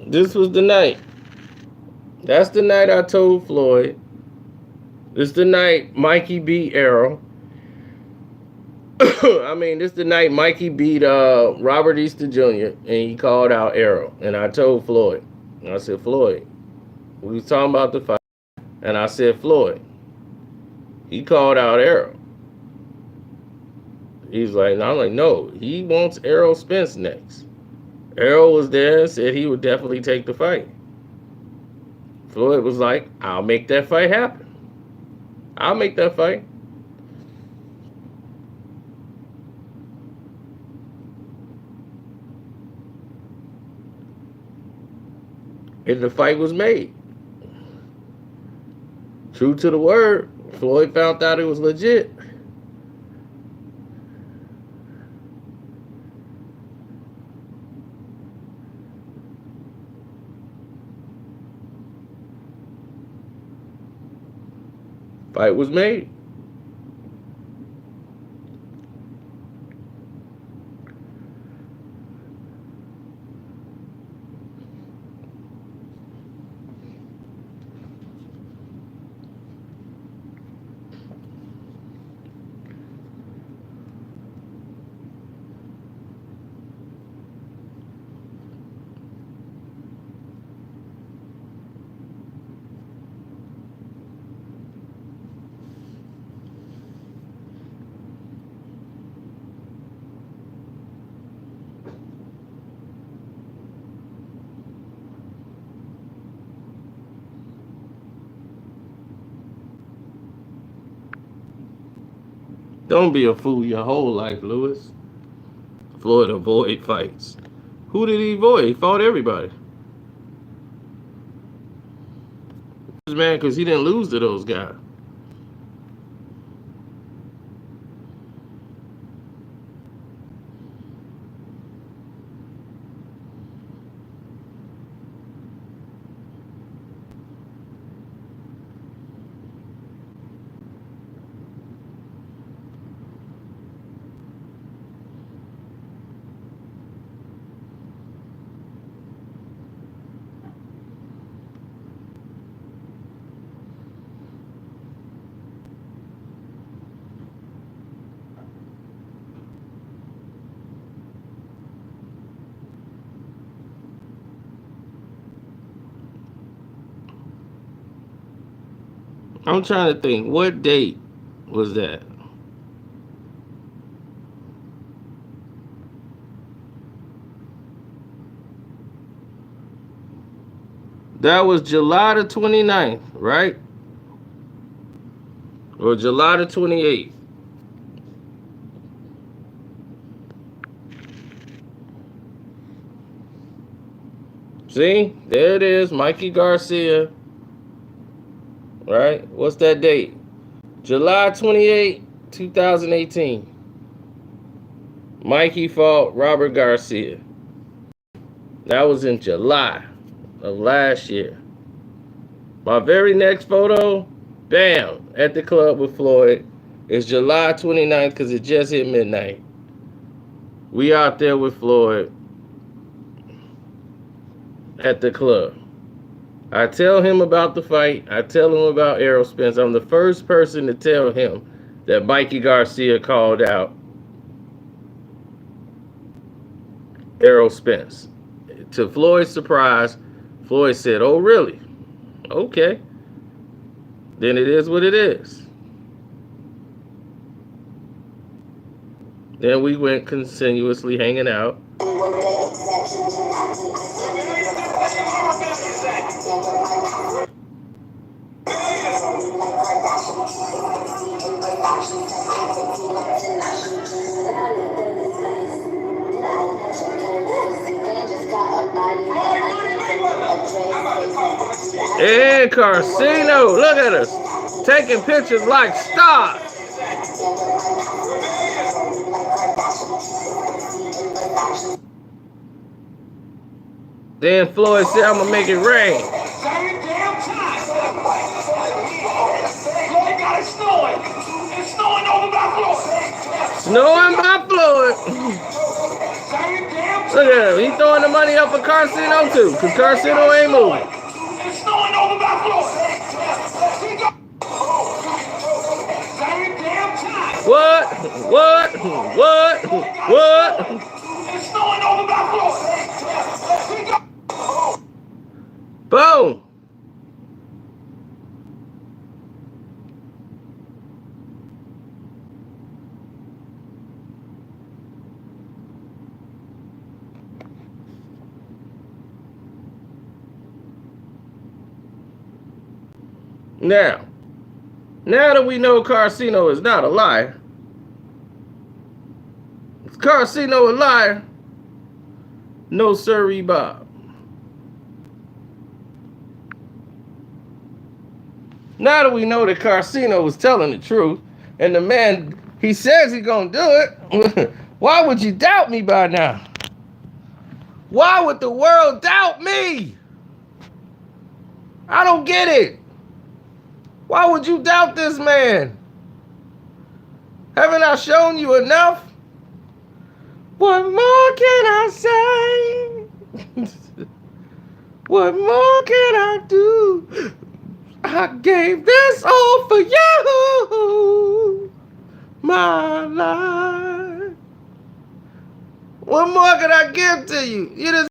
Speaker 1: This was the night. That's the night I told Floyd. This the night Mikey beat Errol. I mean, this the night Mikey beat Robert Easter Jr. and he called out Errol. And I told Floyd. And I said, Floyd, we was talking about the fight. And I said, Floyd, he called out Errol. He's like, no, I'm like, no, he wants Errol Spence next. Errol was there and said he would definitely take the fight. Floyd was like, I'll make that fight happen. I'll make that fight. And the fight was made. True to the word, Floyd found out it was legit. Fight was made. Don't be a fool your whole life, Lewis. Floyd avoid fights. Who did he avoid? He fought everybody. Man, because he didn't lose to those guys. I'm trying to think, what date was that? That was July the 29th, right? Or July the 28th. See, there it is, Mikey Garcia. Right? What's that date? July 28, 2018. Mikey fought Robert Garcia. That was in July of last year. My very next photo, bam, at the club with Floyd, is July 29th because it just hit midnight. We out there with Floyd at the club. I tell him about the fight. I tell him about Errol Spence. I'm the first person to tell him that Mikey Garcia called out Errol Spence. To Floyd's surprise, Floyd said, "Oh, really? Okay. Then it is what it is." Then we went continuously hanging out. And Casino, look at us, taking pictures like stars. Then Floyd said, "I'm gonna make it rain." Snowing by Floyd. Look at him. He throwing the money up for Casino too, because Casino ain't moving. What? Boom. Now that we know Casino is not a liar, is Casino a liar? No, sirree, Bob. Now that we know that Casino was telling the truth, and the man, he says he's gonna do it, why would you doubt me by now? Why would the world doubt me? I don't get it. Why would you doubt this man? Haven't I shown you enough? What more can I say? What more can I do? I gave this all for you, my life. What more can I give to you? You just